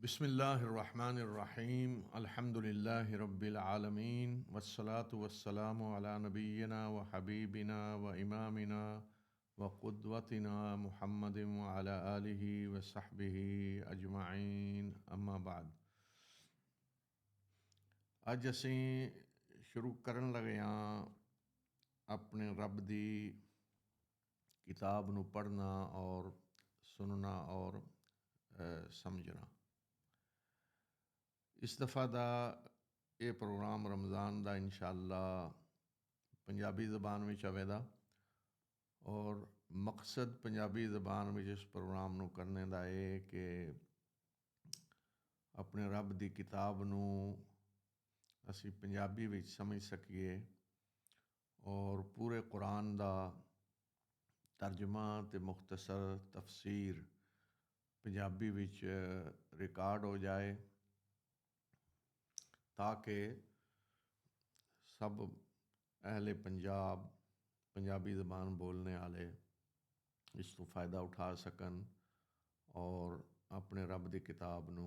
बिस्मिल्लाहिर्रहमानिर्रहीम अल्हम्दुलिल्लाहि रब्बिल आलमीन वस्सलातु वस्सलामु अला नबिय्यिना व हबीबिना व इमामिना व क़ुद्वतिना मुहम्मदिन व अला आलिहि व सहबिहि अजमाइन अम्मा बाद। अज असी शुरू करन लगे हाँ अपने रब दी किताब नू पढ़ना और सुनना और समझना। इस दफ़ा का ये प्रोग्राम रमज़ान का इंशाअल्लाह पंजाबी ज़बान में आवेगा और मकसद पंजाबी ज़बान में इस प्रोग्राम नू करने का है कि अपने रब की किताब नू असी पंजाबी विच समझ सकीए और पूरे कुरान का तर्जमा ते मुख्तसर तफसीर पंजाबी विच रिकॉर्ड हो जाए ताकि सब अहले पंजाब पंजाबी ज़बान बोलने वाले इस तो फ़ायदा उठा सकन और अपने रब की किताब नू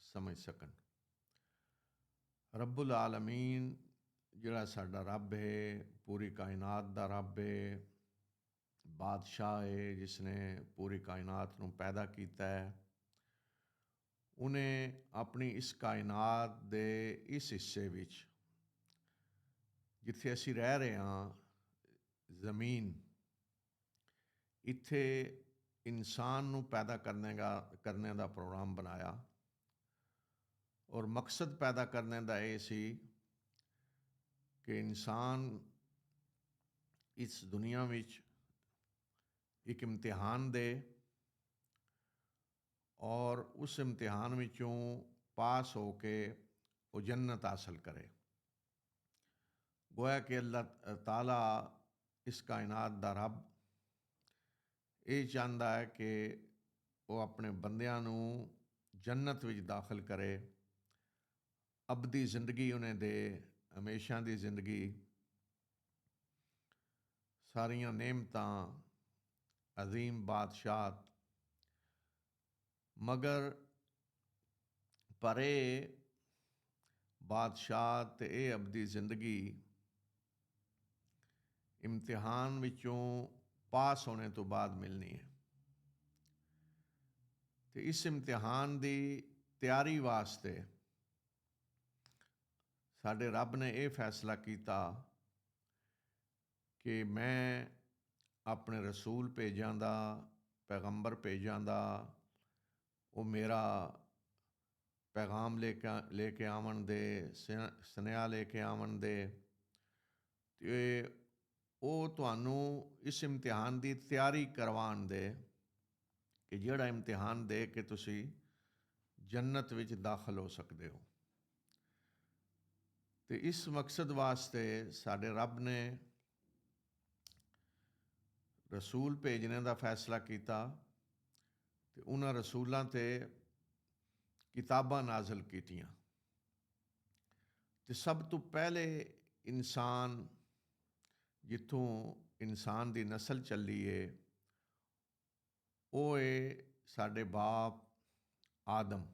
समझ सकन। रब्बुल आलमीन जिहड़ा साडा रब है, पूरी कायनात दा रब है, बादशाह है जिसने पूरी कायनात नू पैदा किया है। उन्हें अपनी इस कायनात दे इस हिस्से विच जिथे असी रह रहे हाँ ज़मीन, इत्थे इंसान नू पैदा करने का प्रोग्राम बनाया और मकसद पैदा करने का ये सी कि इंसान इस दुनिया विच एक इम्तिहान दे और उस इम्तिहान विचों पास हो के वो जन्नत हासिल करे। गोया कि अल्लाह ताला इस कायनात दा रब ये चाहता है कि वो अपने बंदियां नू जन्नत विच दाखिल करे, अबदी जिंदगी उन्हें दे, हमेशा की जिंदगी, सारियां नेमतां, अजीम बादशाहत, मगर परे बादशाह ते ये अबदी जिंदगी इम्तिहान विचों पास होने तो बाद मिलनी है। तो इस इम्तिहान की तैयारी वास्ते साडे रब ने यह फैसला किया कि मैं अपने रसूल भेजां दा, पैगंबर भेजां दा, वो मेरा पैगाम लेके आवन दे, सनेहा लेके आवन दे, ते वो तुहानू इस इम्तिहान की तैयारी करवान दे कि जिहड़ा इम्तिहान दे के तुसी जन्नत विच दाखिल हो सकते हो। तो इस मकसद वास्ते साडे रब ने रसूल भेजने का फैसला किया ते उन्हां रसूलों ते किताबां नाज़िल कीतियां। ते सब तो पहले इंसान जिथों इंसान की नस्ल चली है वो है साडे बाप आदम।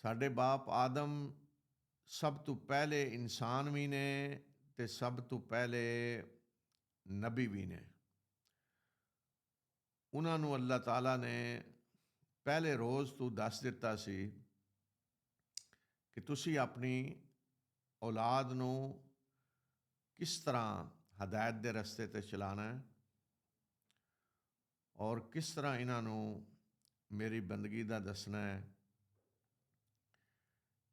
साडे बाप आदम सब तो पहले इंसान भी ने ते सब तो पहले नबी भी ने। उन्होंने अल्लाह ताला ने पहले रोज़ तो दस दिता सी कि तुसी अपनी औलाद नू किस तरह हदायत के रस्ते ते चलाना है और किस तरह इन्हों मेरी बंदगी का दसना है।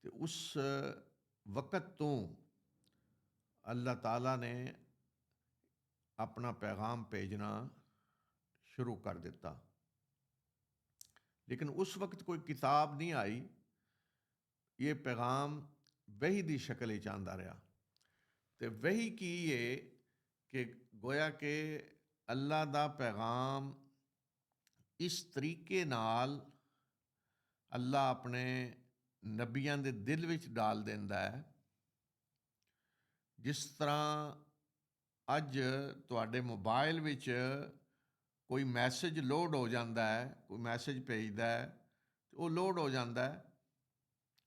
तो उस वक़्त तो अल्लाह ताला ने अपना पैगाम भेजना शुरू कर दिता, लेकिन उस वक्त कोई किताब नहीं आई। ये पैगाम वही की शक्ल आंदा रहा। तो वही की है कि गोया के अल्लाह का पैगाम इस तरीके नाल अल्लाह अपने नबियां दे दिल विच डाल देंदा है जिस तरह अज तुहाडे मोबाइल विच ਕੋਈ ਮੈਸੇਜ ਲੋਡ ਹੋ ਜਾਂਦਾ ਹੈ, ਕੋਈ ਮੈਸੇਜ ਭੇਜਦਾ ਹੈ, ਉਹ ਲੋਡ ਹੋ ਜਾਂਦਾ ਹੈ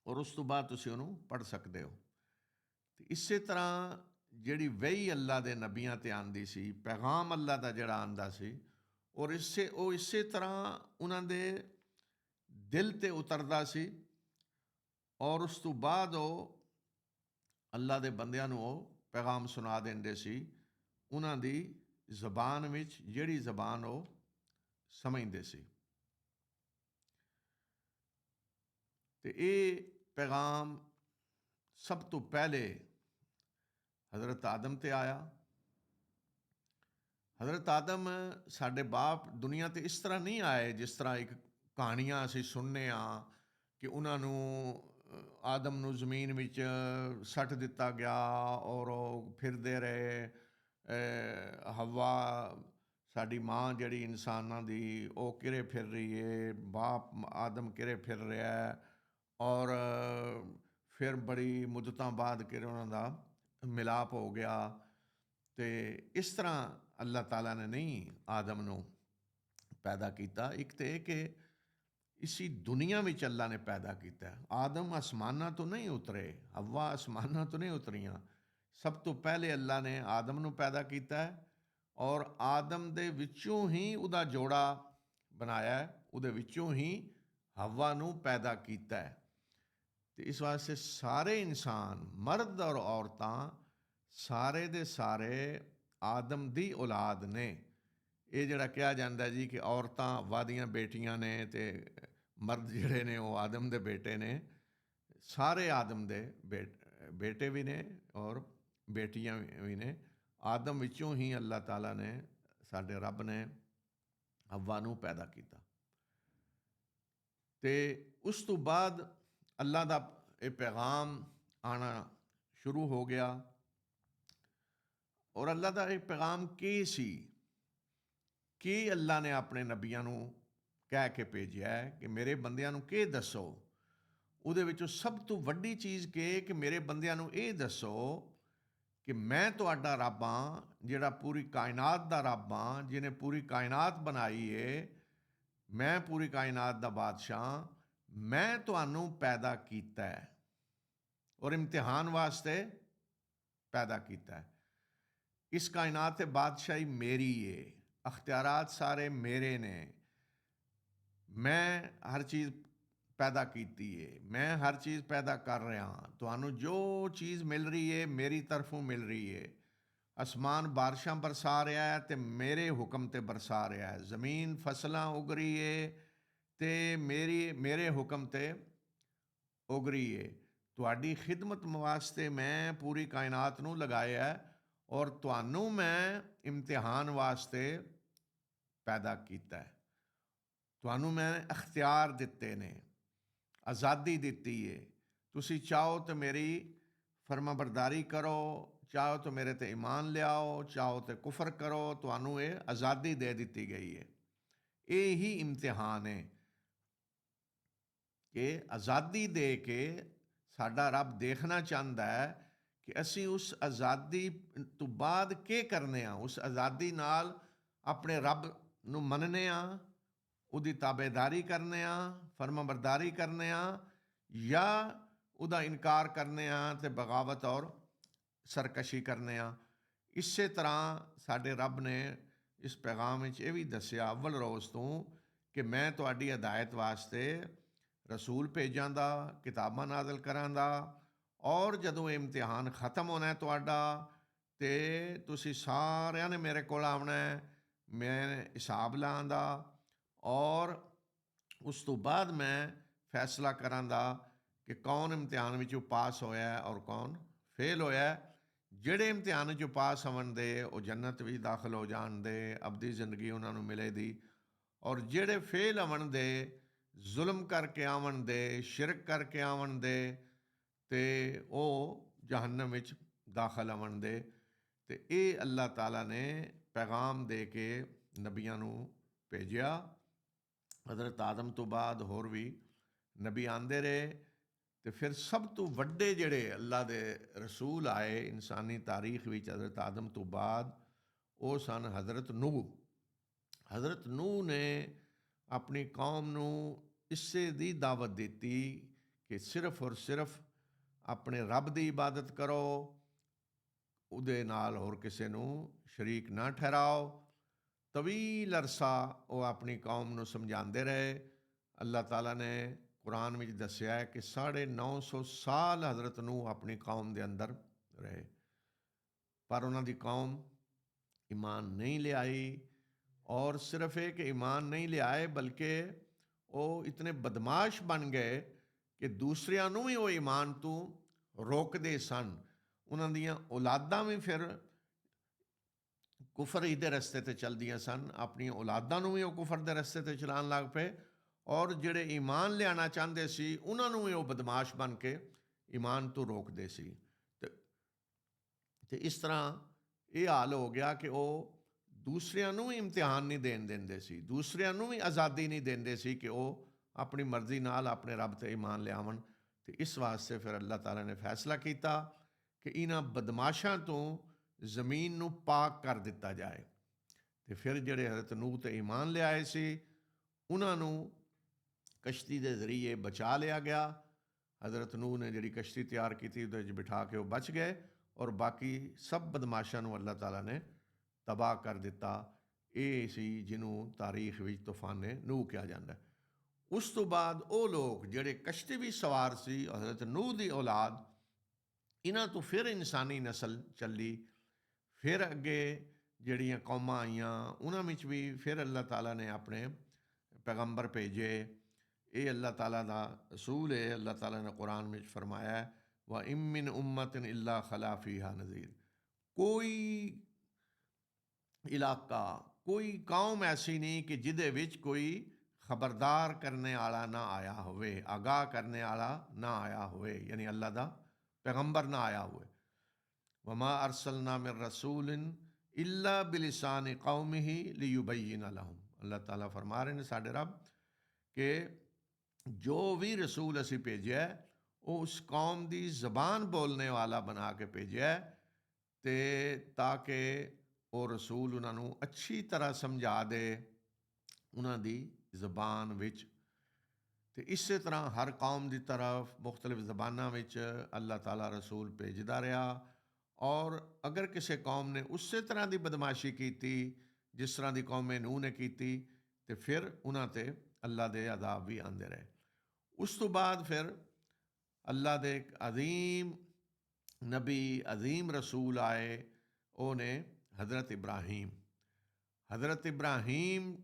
ਔਰ ਉਸ ਤੋਂ ਬਾਅਦ ਤੁਸੀਂ ਉਹਨੂੰ ਪੜ੍ਹ ਸਕਦੇ ਹੋ। ਅਤੇ ਇਸੇ ਤਰ੍ਹਾਂ ਜਿਹੜੀ ਵਹੀ ਅੱਲਾ ਦੇ ਨਬੀਆਂ 'ਤੇ ਆਉਂਦੀ ਸੀ, ਪੈਗਾਮ ਅੱਲਾ ਦਾ ਜਿਹੜਾ ਆਉਂਦਾ ਸੀ, ਔਰ ਉਹ ਇਸੇ ਤਰ੍ਹਾਂ ਉਹਨਾਂ ਦੇ ਦਿਲ 'ਤੇ ਉਤਰਦਾ ਸੀ ਔਰ ਉਸ ਤੋਂ ਬਾਅਦ ਉਹ ਅੱਲਾ ਦੇ ਬੰਦਿਆਂ ਨੂੰ ਉਹ ਪੈਗਾਮ ਸੁਣਾ ਦਿੰਦੇ ਸੀ ਉਹਨਾਂ ਦੀ ਜ਼ਬਾਨ ਵਿੱਚ, ਜਿਹੜੀ ਜ਼ਬਾਨ ਉਹ ਸਮਝਦੇ ਸੀ। ਅਤੇ ਇਹ ਪੈਗਾਮ ਸਭ ਤੋਂ ਪਹਿਲੇ ਹਜ਼ਰਤ ਆਦਮ 'ਤੇ ਆਇਆ। ਹਜ਼ਰਤ ਆਦਮ ਸਾਡੇ ਬਾਪ ਦੁਨੀਆ 'ਤੇ ਇਸ ਤਰ੍ਹਾਂ ਨਹੀਂ ਆਏ ਜਿਸ ਤਰ੍ਹਾਂ ਇੱਕ ਕਹਾਣੀਆਂ ਅਸੀਂ ਸੁਣਨੇ ਹਾਂ ਕਿ ਉਹਨਾਂ ਨੂੰ ਆਦਮ ਨੂੰ ਜ਼ਮੀਨ ਵਿੱਚ ਸੱਟ ਦਿੱਤਾ ਗਿਆ ਔਰ ਉਹ ਫਿਰਦੇ ਰਹੇ। ਹਵਾ ਸਾਡੀ ਮਾਂ ਜਿਹੜੀ ਇਨਸਾਨਾਂ ਦੀ, ਉਹ ਕਿਰੇ ਫਿਰ ਰਹੀ ਹੈ, ਬਾਪ ਆਦਮ ਕਿਰੇ ਫਿਰ ਰਿਹਾ ਹੈ ਔਰ ਫਿਰ ਬੜੀ ਮੁੱਦਤਾਂ ਬਾਅਦ ਕਿਰੇ ਉਹਨਾਂ ਦਾ ਮਿਲਾਪ ਹੋ ਗਿਆ। ਅਤੇ ਇਸ ਤਰ੍ਹਾਂ ਅੱਲਾਹ ਤਾਲਾ ਨੇ ਨਹੀਂ ਆਦਮ ਨੂੰ ਪੈਦਾ ਕੀਤਾ। ਇੱਕ ਤਾਂ ਇਹ ਕਿ ਇਸੀ ਦੁਨੀਆ ਵਿੱਚ ਅੱਲਾ ਨੇ ਪੈਦਾ ਕੀਤਾ। ਆਦਮ ਅਸਮਾਨਾਂ ਤੋਂ ਨਹੀਂ ਉਤਰੇ, ਹਵਾ ਅਸਮਾਨਾਂ ਤੋਂ ਨਹੀਂ ਉਤਰੀਆਂ। ਸਭ ਤੋਂ ਪਹਿਲੇ ਅੱਲਾ ਨੇ ਆਦਮ ਨੂੰ ਪੈਦਾ ਕੀਤਾ ਔਰ ਆਦਮ ਦੇ ਵਿੱਚੋਂ ਹੀ ਉਹਦਾ ਜੋੜਾ ਬਣਾਇਆ, ਉਹਦੇ ਵਿੱਚੋਂ ਹੀ ਹਵਾ ਨੂੰ ਪੈਦਾ ਕੀਤਾ। ਅਤੇ ਇਸ ਵਾਸਤੇ ਸਾਰੇ ਇਨਸਾਨ, ਮਰਦ ਔਰ ਔਰਤਾਂ, ਸਾਰੇ ਦੇ ਸਾਰੇ ਆਦਮ ਦੀ ਔਲਾਦ ਨੇ। ਇਹ ਜਿਹੜਾ ਕਿਹਾ ਜਾਂਦਾ ਜੀ ਕਿ ਔਰਤਾਂ ਅੱਵਾ ਦੀਆਂ ਬੇਟੀਆਂ ਨੇ ਅਤੇ ਮਰਦ ਜਿਹੜੇ ਨੇ ਉਹ ਆਦਮ ਦੇ ਬੇਟੇ ਨੇ, ਸਾਰੇ ਆਦਮ ਦੇ ਬੇਟੇ ਵੀ ਨੇ ਔਰ ਬੇਟੀਆਂ ਵੀ ਨੇ। ਆਦਮ ਵਿੱਚੋਂ ਹੀ ਅੱਲਾਹ ਤਾਲਾ ਨੇ, ਸਾਡੇ ਰੱਬ ਨੇ ਹਵਾ ਨੂੰ ਪੈਦਾ ਕੀਤਾ। ਅਤੇ ਉਸ ਤੋਂ ਬਾਅਦ ਅੱਲਾ ਦਾ ਇਹ ਪੈਗਾਮ ਆਉਣਾ ਸ਼ੁਰੂ ਹੋ ਗਿਆ। ਔਰ ਅੱਲਾ ਦਾ ਇਹ ਪੈਗਾਮ ਕੀ ਸੀ, ਕੀ ਅੱਲਾ ਨੇ ਆਪਣੇ ਨਬੀਆਂ ਨੂੰ ਕਹਿ ਕੇ ਭੇਜਿਆ ਕਿ ਮੇਰੇ ਬੰਦਿਆਂ ਨੂੰ ਕੀ ਦੱਸੋ। ਉਹਦੇ ਵਿੱਚੋਂ ਸਭ ਤੋਂ ਵੱਡੀ ਚੀਜ਼ ਕਿ ਮੇਰੇ ਬੰਦਿਆਂ ਨੂੰ ਇਹ ਦੱਸੋ ਕਿ ਮੈਂ ਤੁਹਾਡਾ ਰੱਬ ਹਾਂ, ਜਿਹੜਾ ਪੂਰੀ ਕਾਇਨਾਤ ਦਾ ਰੱਬ ਹਾਂ, ਜਿਹਨੇ ਪੂਰੀ ਕਾਇਨਾਤ ਬਣਾਈ ਏ। ਮੈਂ ਪੂਰੀ ਕਾਇਨਾਤ ਦਾ ਬਾਦਸ਼ਾਹ। ਮੈਂ ਤੁਹਾਨੂੰ ਪੈਦਾ ਕੀਤਾ ਹੈ ਔਰ ਇਮਤਿਹਾਨ ਵਾਸਤੇ ਪੈਦਾ ਕੀਤਾ ਹੈ। ਇਸ ਕਾਇਨਾਤ 'ਤੇ ਬਾਦਸ਼ਾਹੀ ਮੇਰੀ ਏ, ਅਖਤਿਆਰਾਤ ਸਾਰੇ ਮੇਰੇ ਨੇ। ਮੈਂ ਹਰ ਚੀਜ਼ ਪੈਦਾ ਕੀਤੀ ਏ, ਮੈਂ ਹਰ ਚੀਜ਼ ਪੈਦਾ ਕਰ ਰਿਹਾ ਹਾਂ। ਤੁਹਾਨੂੰ ਜੋ ਚੀਜ਼ ਮਿਲ ਰਹੀ ਹੈ ਮੇਰੀ ਤਰਫੋਂ ਮਿਲ ਰਹੀ ਹੈ। ਅਸਮਾਨ ਬਾਰਿਸ਼ਾਂ ਬਰਸਾ ਰਿਹਾ ਹੈ ਅਤੇ ਮੇਰੇ ਹੁਕਮ 'ਤੇ ਬਰਸਾ ਰਿਹਾ ਹੈ। ਜ਼ਮੀਨ ਫਸਲਾਂ ਉਗ ਰਹੀ ਹੈ ਅਤੇ ਮੇਰੇ ਹੁਕਮ 'ਤੇ ਉਗ ਰਹੀ ਹੈ। ਤੁਹਾਡੀ ਖਿਦਮਤ ਵਾਸਤੇ ਮੈਂ ਪੂਰੀ ਕਾਇਨਾਤ ਨੂੰ ਲਗਾਇਆ ਔਰ ਤੁਹਾਨੂੰ ਮੈਂ ਇਮਤਿਹਾਨ ਵਾਸਤੇ ਪੈਦਾ ਕੀਤਾ। ਤੁਹਾਨੂੰ ਮੈਂ ਅਖਤਿਆਰ ਦਿੱਤੇ ਨੇ, ਆਜ਼ਾਦੀ ਦਿੱਤੀ ਹੈ। ਤੁਸੀਂ ਚਾਹੋ ਤਾਂ ਮੇਰੀ ਫਰਮਾਬਰਦਾਰੀ ਕਰੋ, ਚਾਹੋ ਤਾਂ ਮੇਰੇ 'ਤੇ ਈਮਾਨ ਲਿਆਓ, ਚਾਹੋ ਤਾਂ ਕੁਫਰ ਕਰੋ। ਤੁਹਾਨੂੰ ਇਹ ਆਜ਼ਾਦੀ ਦੇ ਦਿੱਤੀ ਗਈ ਹੈ। ਇਹ ਹੀ ਇਮਤਿਹਾਨ ਹੈ ਕਿ ਆਜ਼ਾਦੀ ਦੇ ਕੇ ਸਾਡਾ ਰੱਬ ਦੇਖਣਾ ਚਾਹੁੰਦਾ ਹੈ ਕਿ ਅਸੀਂ ਉਸ ਆਜ਼ਾਦੀ ਤੋਂ ਬਾਅਦ ਕੀ ਕਰਨੇ ਆ। ਉਸ ਆਜ਼ਾਦੀ ਨਾਲ ਆਪਣੇ ਰੱਬ ਨੂੰ ਮੰਨਣੇ ਆ, ਉਹਦੀ ਤਾਬੇਦਾਰੀ ਕਰਨੇ ਆ, ਫਰਮਾਬਰਦਾਰੀ ਕਰਨੇ ਆ, ਜਾਂ ਉਹਦਾ ਇਨਕਾਰ ਕਰਨੇ ਆ ਅਤੇ ਬਗਾਵਤ ਔਰ ਸਰਕਸ਼ੀ ਕਰਨੇ ਆ। ਇਸੇ ਤਰ੍ਹਾਂ ਸਾਡੇ ਰੱਬ ਨੇ ਇਸ ਪੈਗਾਮ ਵਿੱਚ ਇਹ ਵੀ ਦੱਸਿਆ ਅਵਲ ਰੋਜ਼ ਤੋਂ ਕਿ ਮੈਂ ਤੁਹਾਡੀ ਹਦਾਇਤ ਵਾਸਤੇ ਰਸੂਲ ਭੇਜਾਂਦਾ, ਕਿਤਾਬਾਂ ਨਾਜ਼ਲ ਕਰਾਂਦਾ ਔਰ ਜਦੋਂ ਇਹ ਇਮਤਿਹਾਨ ਖਤਮ ਹੋਣਾ ਤੁਹਾਡਾ ਅਤੇ ਤੁਸੀਂ ਸਾਰਿਆਂ ਨੇ ਮੇਰੇ ਕੋਲ ਆਉਣਾ, ਮੈਂ ਹਿਸਾਬ ਲਾਂਦਾ ਔਰ ਉਸ ਤੋਂ ਬਾਅਦ ਮੈਂ ਫੈਸਲਾ ਕਰਾਂਦਾ ਕਿ ਕੌਣ ਇਮਤਿਹਾਨ ਵਿੱਚੋਂ ਪਾਸ ਹੋਇਆ ਔਰ ਕੌਣ ਫੇਲ ਹੋਇਆ। ਜਿਹੜੇ ਇਮਤਿਹਾਨ ਵਿੱਚੋਂ ਪਾਸ ਹੋਣ ਦੇ ਉਹ ਜੰਨਤ ਵਿੱਚ ਦਾਖਲ ਹੋ ਜਾਣ ਦੇ, ਅਬਦੀ ਜ਼ਿੰਦਗੀ ਉਹਨਾਂ ਨੂੰ ਮਿਲੇ ਦੀ। ਔਰ ਜਿਹੜੇ ਫੇਲ ਹੋਣ ਦੇ, ਜ਼ੁਲਮ ਕਰਕੇ ਆਵਣ ਦੇ, ਸ਼ਿਰਕ ਕਰਕੇ ਆਵਣ ਦੇ, ਅਤੇ ਉਹ ਜਹੰਨਮ ਵਿੱਚ ਦਾਖਲ ਹੋਣ ਦੇ। ਅਤੇ ਇਹ ਅੱਲਾਹ ਤਾਲਾ ਨੇ ਪੈਗਾਮ ਦੇ ਕੇ ਨਬੀਆਂ ਨੂੰ ਭੇਜਿਆ। ਹਜ਼ਰਤ ਆਦਮ ਤੋਂ ਬਾਅਦ ਹੋਰ ਵੀ ਨਬੀ ਆਉਂਦੇ ਰਹੇ ਅਤੇ ਫਿਰ ਸਭ ਤੋਂ ਵੱਡੇ ਜਿਹੜੇ ਅੱਲਾ ਦੇ ਰਸੂਲ ਆਏ ਇਨਸਾਨੀ ਤਾਰੀਖ ਵਿੱਚ ਹਜ਼ਰਤ ਆਦਮ ਤੋਂ ਬਾਅਦ, ਉਹ ਸਨ ਹਜ਼ਰਤ ਨੂਹ। ਹਜ਼ਰਤ ਨੂਹ ਨੇ ਆਪਣੀ ਕੌਮ ਨੂੰ ਇਸੇ ਦੀ ਦਾਵਤ ਦਿੱਤੀ ਕਿ ਸਿਰਫ ਔਰ ਸਿਰਫ ਆਪਣੇ ਰੱਬ ਦੀ ਇਬਾਦਤ ਕਰੋ, ਉਹਦੇ ਨਾਲ ਹੋਰ ਕਿਸੇ ਨੂੰ ਸ਼ਰੀਕ ਨਾ ਠਹਿਰਾਓ। ਤਵੀਲ ਅਰਸਾ ਉਹ ਆਪਣੀ ਕੌਮ ਨੂੰ ਸਮਝਾਉਂਦੇ ਰਹੇ। ਅੱਲਾਹ ਤਾਲਾ ਨੇ ਕੁਰਾਨ ਵਿੱਚ ਦੱਸਿਆ ਹੈ ਕਿ 950 ਸਾਲ ਹਜ਼ਰਤ ਨੂਹ ਆਪਣੀ ਕੌਮ ਦੇ ਅੰਦਰ ਰਹੇ, ਪਰ ਉਹਨਾਂ ਦੀ ਕੌਮ ਈਮਾਨ ਨਹੀਂ ਲਿਆਈ। ਔਰ ਸਿਰਫ ਇਹ ਕਿ ਈਮਾਨ ਨਹੀਂ ਲਿਆਏ, ਬਲਕਿ ਉਹ ਇਤਨੇ ਬਦਮਾਸ਼ ਬਣ ਗਏ ਕਿ ਦੂਸਰਿਆਂ ਨੂੰ ਵੀ ਉਹ ਈਮਾਨ ਤੋਂ ਰੋਕਦੇ ਸਨ। ਉਹਨਾਂ ਦੀਆਂ ਔਲਾਦਾਂ ਵੀ ਫਿਰ ਕੁਫਰ ਹੀ ਦੇ ਰਸਤੇ 'ਤੇ ਚੱਲਦੀਆਂ ਸਨ, ਆਪਣੀਆਂ ਔਲਾਦਾਂ ਨੂੰ ਵੀ ਉਹ ਕੁਫਰ ਦੇ ਰਸਤੇ 'ਤੇ ਚਲਾਉਣ ਲੱਗ ਪਏ। ਔਰ ਜਿਹੜੇ ਈਮਾਨ ਲਿਆਉਣਾ ਚਾਹੁੰਦੇ ਸੀ ਉਹਨਾਂ ਨੂੰ ਵੀ ਉਹ ਬਦਮਾਸ਼ ਬਣ ਕੇ ਈਮਾਨ ਤੋਂ ਰੋਕਦੇ ਸੀ। ਤੇ ਇਸ ਤਰ੍ਹਾਂ ਇਹ ਹਾਲ ਹੋ ਗਿਆ ਕਿ ਉਹ ਦੂਸਰਿਆਂ ਨੂੰ ਵੀ ਇਮਤਿਹਾਨ ਨਹੀਂ ਦੇਣ ਦਿੰਦੇ ਸੀ, ਦੂਸਰਿਆਂ ਨੂੰ ਵੀ ਆਜ਼ਾਦੀ ਨਹੀਂ ਦਿੰਦੇ ਸੀ ਕਿ ਉਹ ਆਪਣੀ ਮਰਜ਼ੀ ਨਾਲ ਆਪਣੇ ਰੱਬ 'ਤੇ ਈਮਾਨ ਲਿਆਵਣ। ਅਤੇ ਇਸ ਵਾਸਤੇ ਫਿਰ ਅੱਲਾਹ ਤਾਲਾ ਨੇ ਫੈਸਲਾ ਕੀਤਾ ਕਿ ਇਹਨਾਂ ਬਦਮਾਸ਼ਾਂ ਤੋਂ ਜ਼ਮੀਨ ਨੂੰ ਪਾਕ ਕਰ ਦਿੱਤਾ ਜਾਏ। ਅਤੇ ਫਿਰ ਜਿਹੜੇ ਹਜ਼ਰਤ ਨੂਹ 'ਤੇ ਈਮਾਨ ਲਿਆਏ ਸੀ ਉਹਨਾਂ ਨੂੰ ਕਸ਼ਤੀ ਦੇ ਜ਼ਰੀਏ ਬਚਾ ਲਿਆ ਗਿਆ। ਹਜ਼ਰਤ ਨੂਹ ਨੇ ਜਿਹੜੀ ਕਸ਼ਤੀ ਤਿਆਰ ਕੀਤੀ ਉਹਦੇ ਵਿੱਚ ਬਿਠਾ ਕੇ ਉਹ ਬਚ ਗਏ, ਔਰ ਬਾਕੀ ਸਭ ਬਦਮਾਸ਼ਾਂ ਨੂੰ ਅੱਲਾਹ ਤਾਲਾ ਨੇ ਤਬਾਹ ਕਰ ਦਿੱਤਾ। ਇਹ ਸੀ ਜਿਹਨੂੰ ਤਾਰੀਖ ਵਿੱਚ ਤੂਫਾਨ ਨੂਹ ਕਿਹਾ ਜਾਂਦਾ। ਉਸ ਤੋਂ ਬਾਅਦ ਉਹ ਲੋਕ ਜਿਹੜੇ ਕਸ਼ਤੀ ਵੀ ਸਵਾਰ ਸੀ, ਹਜ਼ਰਤ ਨੂਹ ਦੀ ਔਲਾਦ, ਇਹਨਾਂ ਤੋਂ ਫਿਰ ਇਨਸਾਨੀ ਨਸਲ ਚੱਲੀ। ਫਿਰ ਅੱਗੇ ਜਿਹੜੀਆਂ ਕੌਮਾਂ ਆਈਆਂ ਉਹਨਾਂ ਵਿੱਚ ਵੀ ਫਿਰ ਅੱਲਾਹ ਤਾਲਾ ਨੇ ਆਪਣੇ ਪੈਗੰਬਰ ਭੇਜੇ। ਇਹ ਅੱਲਾਹ ਤਾਲਾ ਦਾ ਅਸੂਲ ਹੈ। ਅੱਲਾਹ ਤਾਲਾ ਨੇ ਕੁਰਾਨ ਵਿੱਚ ਫਰਮਾਇਆ व इम मिन उम्मतिन इल्ला खला फीहा नज़ीर। ਕੋਈ ਇਲਾਕਾ, ਕੋਈ ਕੌਮ ਐਸੀ ਨਹੀਂ ਕਿ ਜਿਹਦੇ ਵਿੱਚ ਕੋਈ ਖਬਰਦਾਰ ਕਰਨੇ ਵਾਲਾ ਨਾ ਆਇਆ ਹੋਵੇ, ਆਗਾਹ ਕਰਨੇ ਵਾਲਾ ਨਾ ਆਇਆ ਹੋਵੇ, ਯਾਨੀ ਅੱਲਾਹ ਦਾ ਪੈਗੰਬਰ ਨਾ ਆਇਆ ਹੋਵੇ। ਵਮਾ ਅਰਸਲਨਾ ਮਿਨ ਰਸੂਲਿਨ ਇल्ला बिलिसान कौमिही लियुबय्यिन लहुम। ਅੱਲਾਹ ਤਾਲਾ ਫਰਮਾ ਰਹੇ ਨੇ ਸਾਡੇ ਰੱਬ ਕਿ ਜੋ ਵੀ ਰਸੂਲ ਅਸੀਂ ਭੇਜਿਆ ਉਹ ਉਸ ਕੌਮ ਦੀ ਜ਼ਬਾਨ ਬੋਲਣੇ ਵਾਲਾ ਬਣਾ ਕੇ ਭੇਜਿਆ, ਅਤੇ ਤਾਂ ਕਿ ਉਹ ਰਸੂਲ ਉਹਨਾਂ ਨੂੰ ਅੱਛੀ ਤਰ੍ਹਾਂ ਸਮਝਾ ਦੇ ਉਹਨਾਂ ਦੀ ਜ਼ਬਾਨ ਵਿੱਚ। ਅਤੇ ਇਸੇ ਤਰ੍ਹਾਂ ਹਰ ਕੌਮ ਦੀ ਤਰਫ ਮੁਖਤਲਿਫ ਜ਼ਬਾਨਾਂ ਵਿੱਚ ਅੱਲਾਹ ਤਾਲਾ ਰਸੂਲ ਭੇਜਦਾ ਰਿਹਾ। ਔਰ ਅਗਰ ਕਿਸੇ ਕੌਮ ਨੇ ਉਸੇ ਤਰ੍ਹਾਂ ਦੀ ਬਦਮਾਸ਼ੀ ਕੀਤੀ ਜਿਸ ਤਰ੍ਹਾਂ ਦੀ ਕੌਮ ਨੂਹ ਨੇ ਕੀਤੀ, ਤੇ ਫਿਰ ਉਹਨਾਂ 'ਤੇ ਅੱਲਾਹ ਦੇ ਅਜ਼ਾਬ ਵੀ ਆਉਂਦੇ ਰਹੇ। ਉਸ ਤੋਂ ਬਾਅਦ ਫਿਰ ਅੱਲਾਹ ਦੇ ਇੱਕ ਅਜ਼ੀਮ ਨਬੀ, ਅਜ਼ੀਮ ਰਸੂਲ ਆਏ, ਉਹ ਨੇ ਹਜ਼ਰਤ ਇਬਰਾਹੀਮ। ਹਜ਼ਰਤ ਇਬਰਾਹੀਮ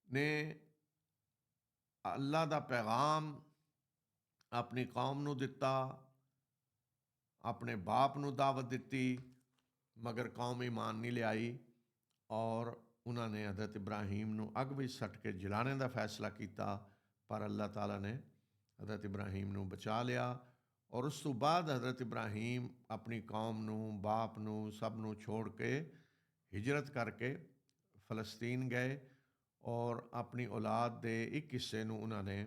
ਨੇ ਅੱਲਾਹ ਦਾ ਪੈਗਾਮ ਆਪਣੀ ਕੌਮ ਨੂੰ ਦਿੱਤਾ, ਆਪਣੇ ਬਾਪ ਨੂੰ ਦਾਵਤ ਦਿੱਤੀ, ਮਗਰ ਕੌਮ ਈਮਾਨ ਨਹੀਂ ਲਿਆਈ। ਔਰ ਉਹਨਾਂ ਨੇ ਹਜ਼ਰਤ ਇਬਰਾਹੀਮ ਨੂੰ ਅੱਗ ਵਿੱਚ ਸੱਟ ਕੇ ਜਲਾਣੇ ਦਾ ਫੈਸਲਾ ਕੀਤਾ, ਪਰ ਅੱਲਾਹ ਤਾਲਾ ਨੇ ਹਜ਼ਰਤ ਇਬਰਾਹੀਮ ਨੂੰ ਬਚਾ ਲਿਆ। ਔਰ ਉਸ ਤੋਂ ਬਾਅਦ ਹਜ਼ਰਤ ਇਬਰਾਹੀਮ ਆਪਣੀ ਕੌਮ ਨੂੰ, ਬਾਪ ਨੂੰ, ਸਭ ਨੂੰ ਛੋੜ ਕੇ ਹਿਜਰਤ ਕਰਕੇ ਫਲਸਤੀਨ ਗਏ, ਔਰ ਆਪਣੀ ਔਲਾਦ ਦੇ ਇੱਕ ਹਿੱਸੇ ਨੂੰ ਉਹਨਾਂ ਨੇ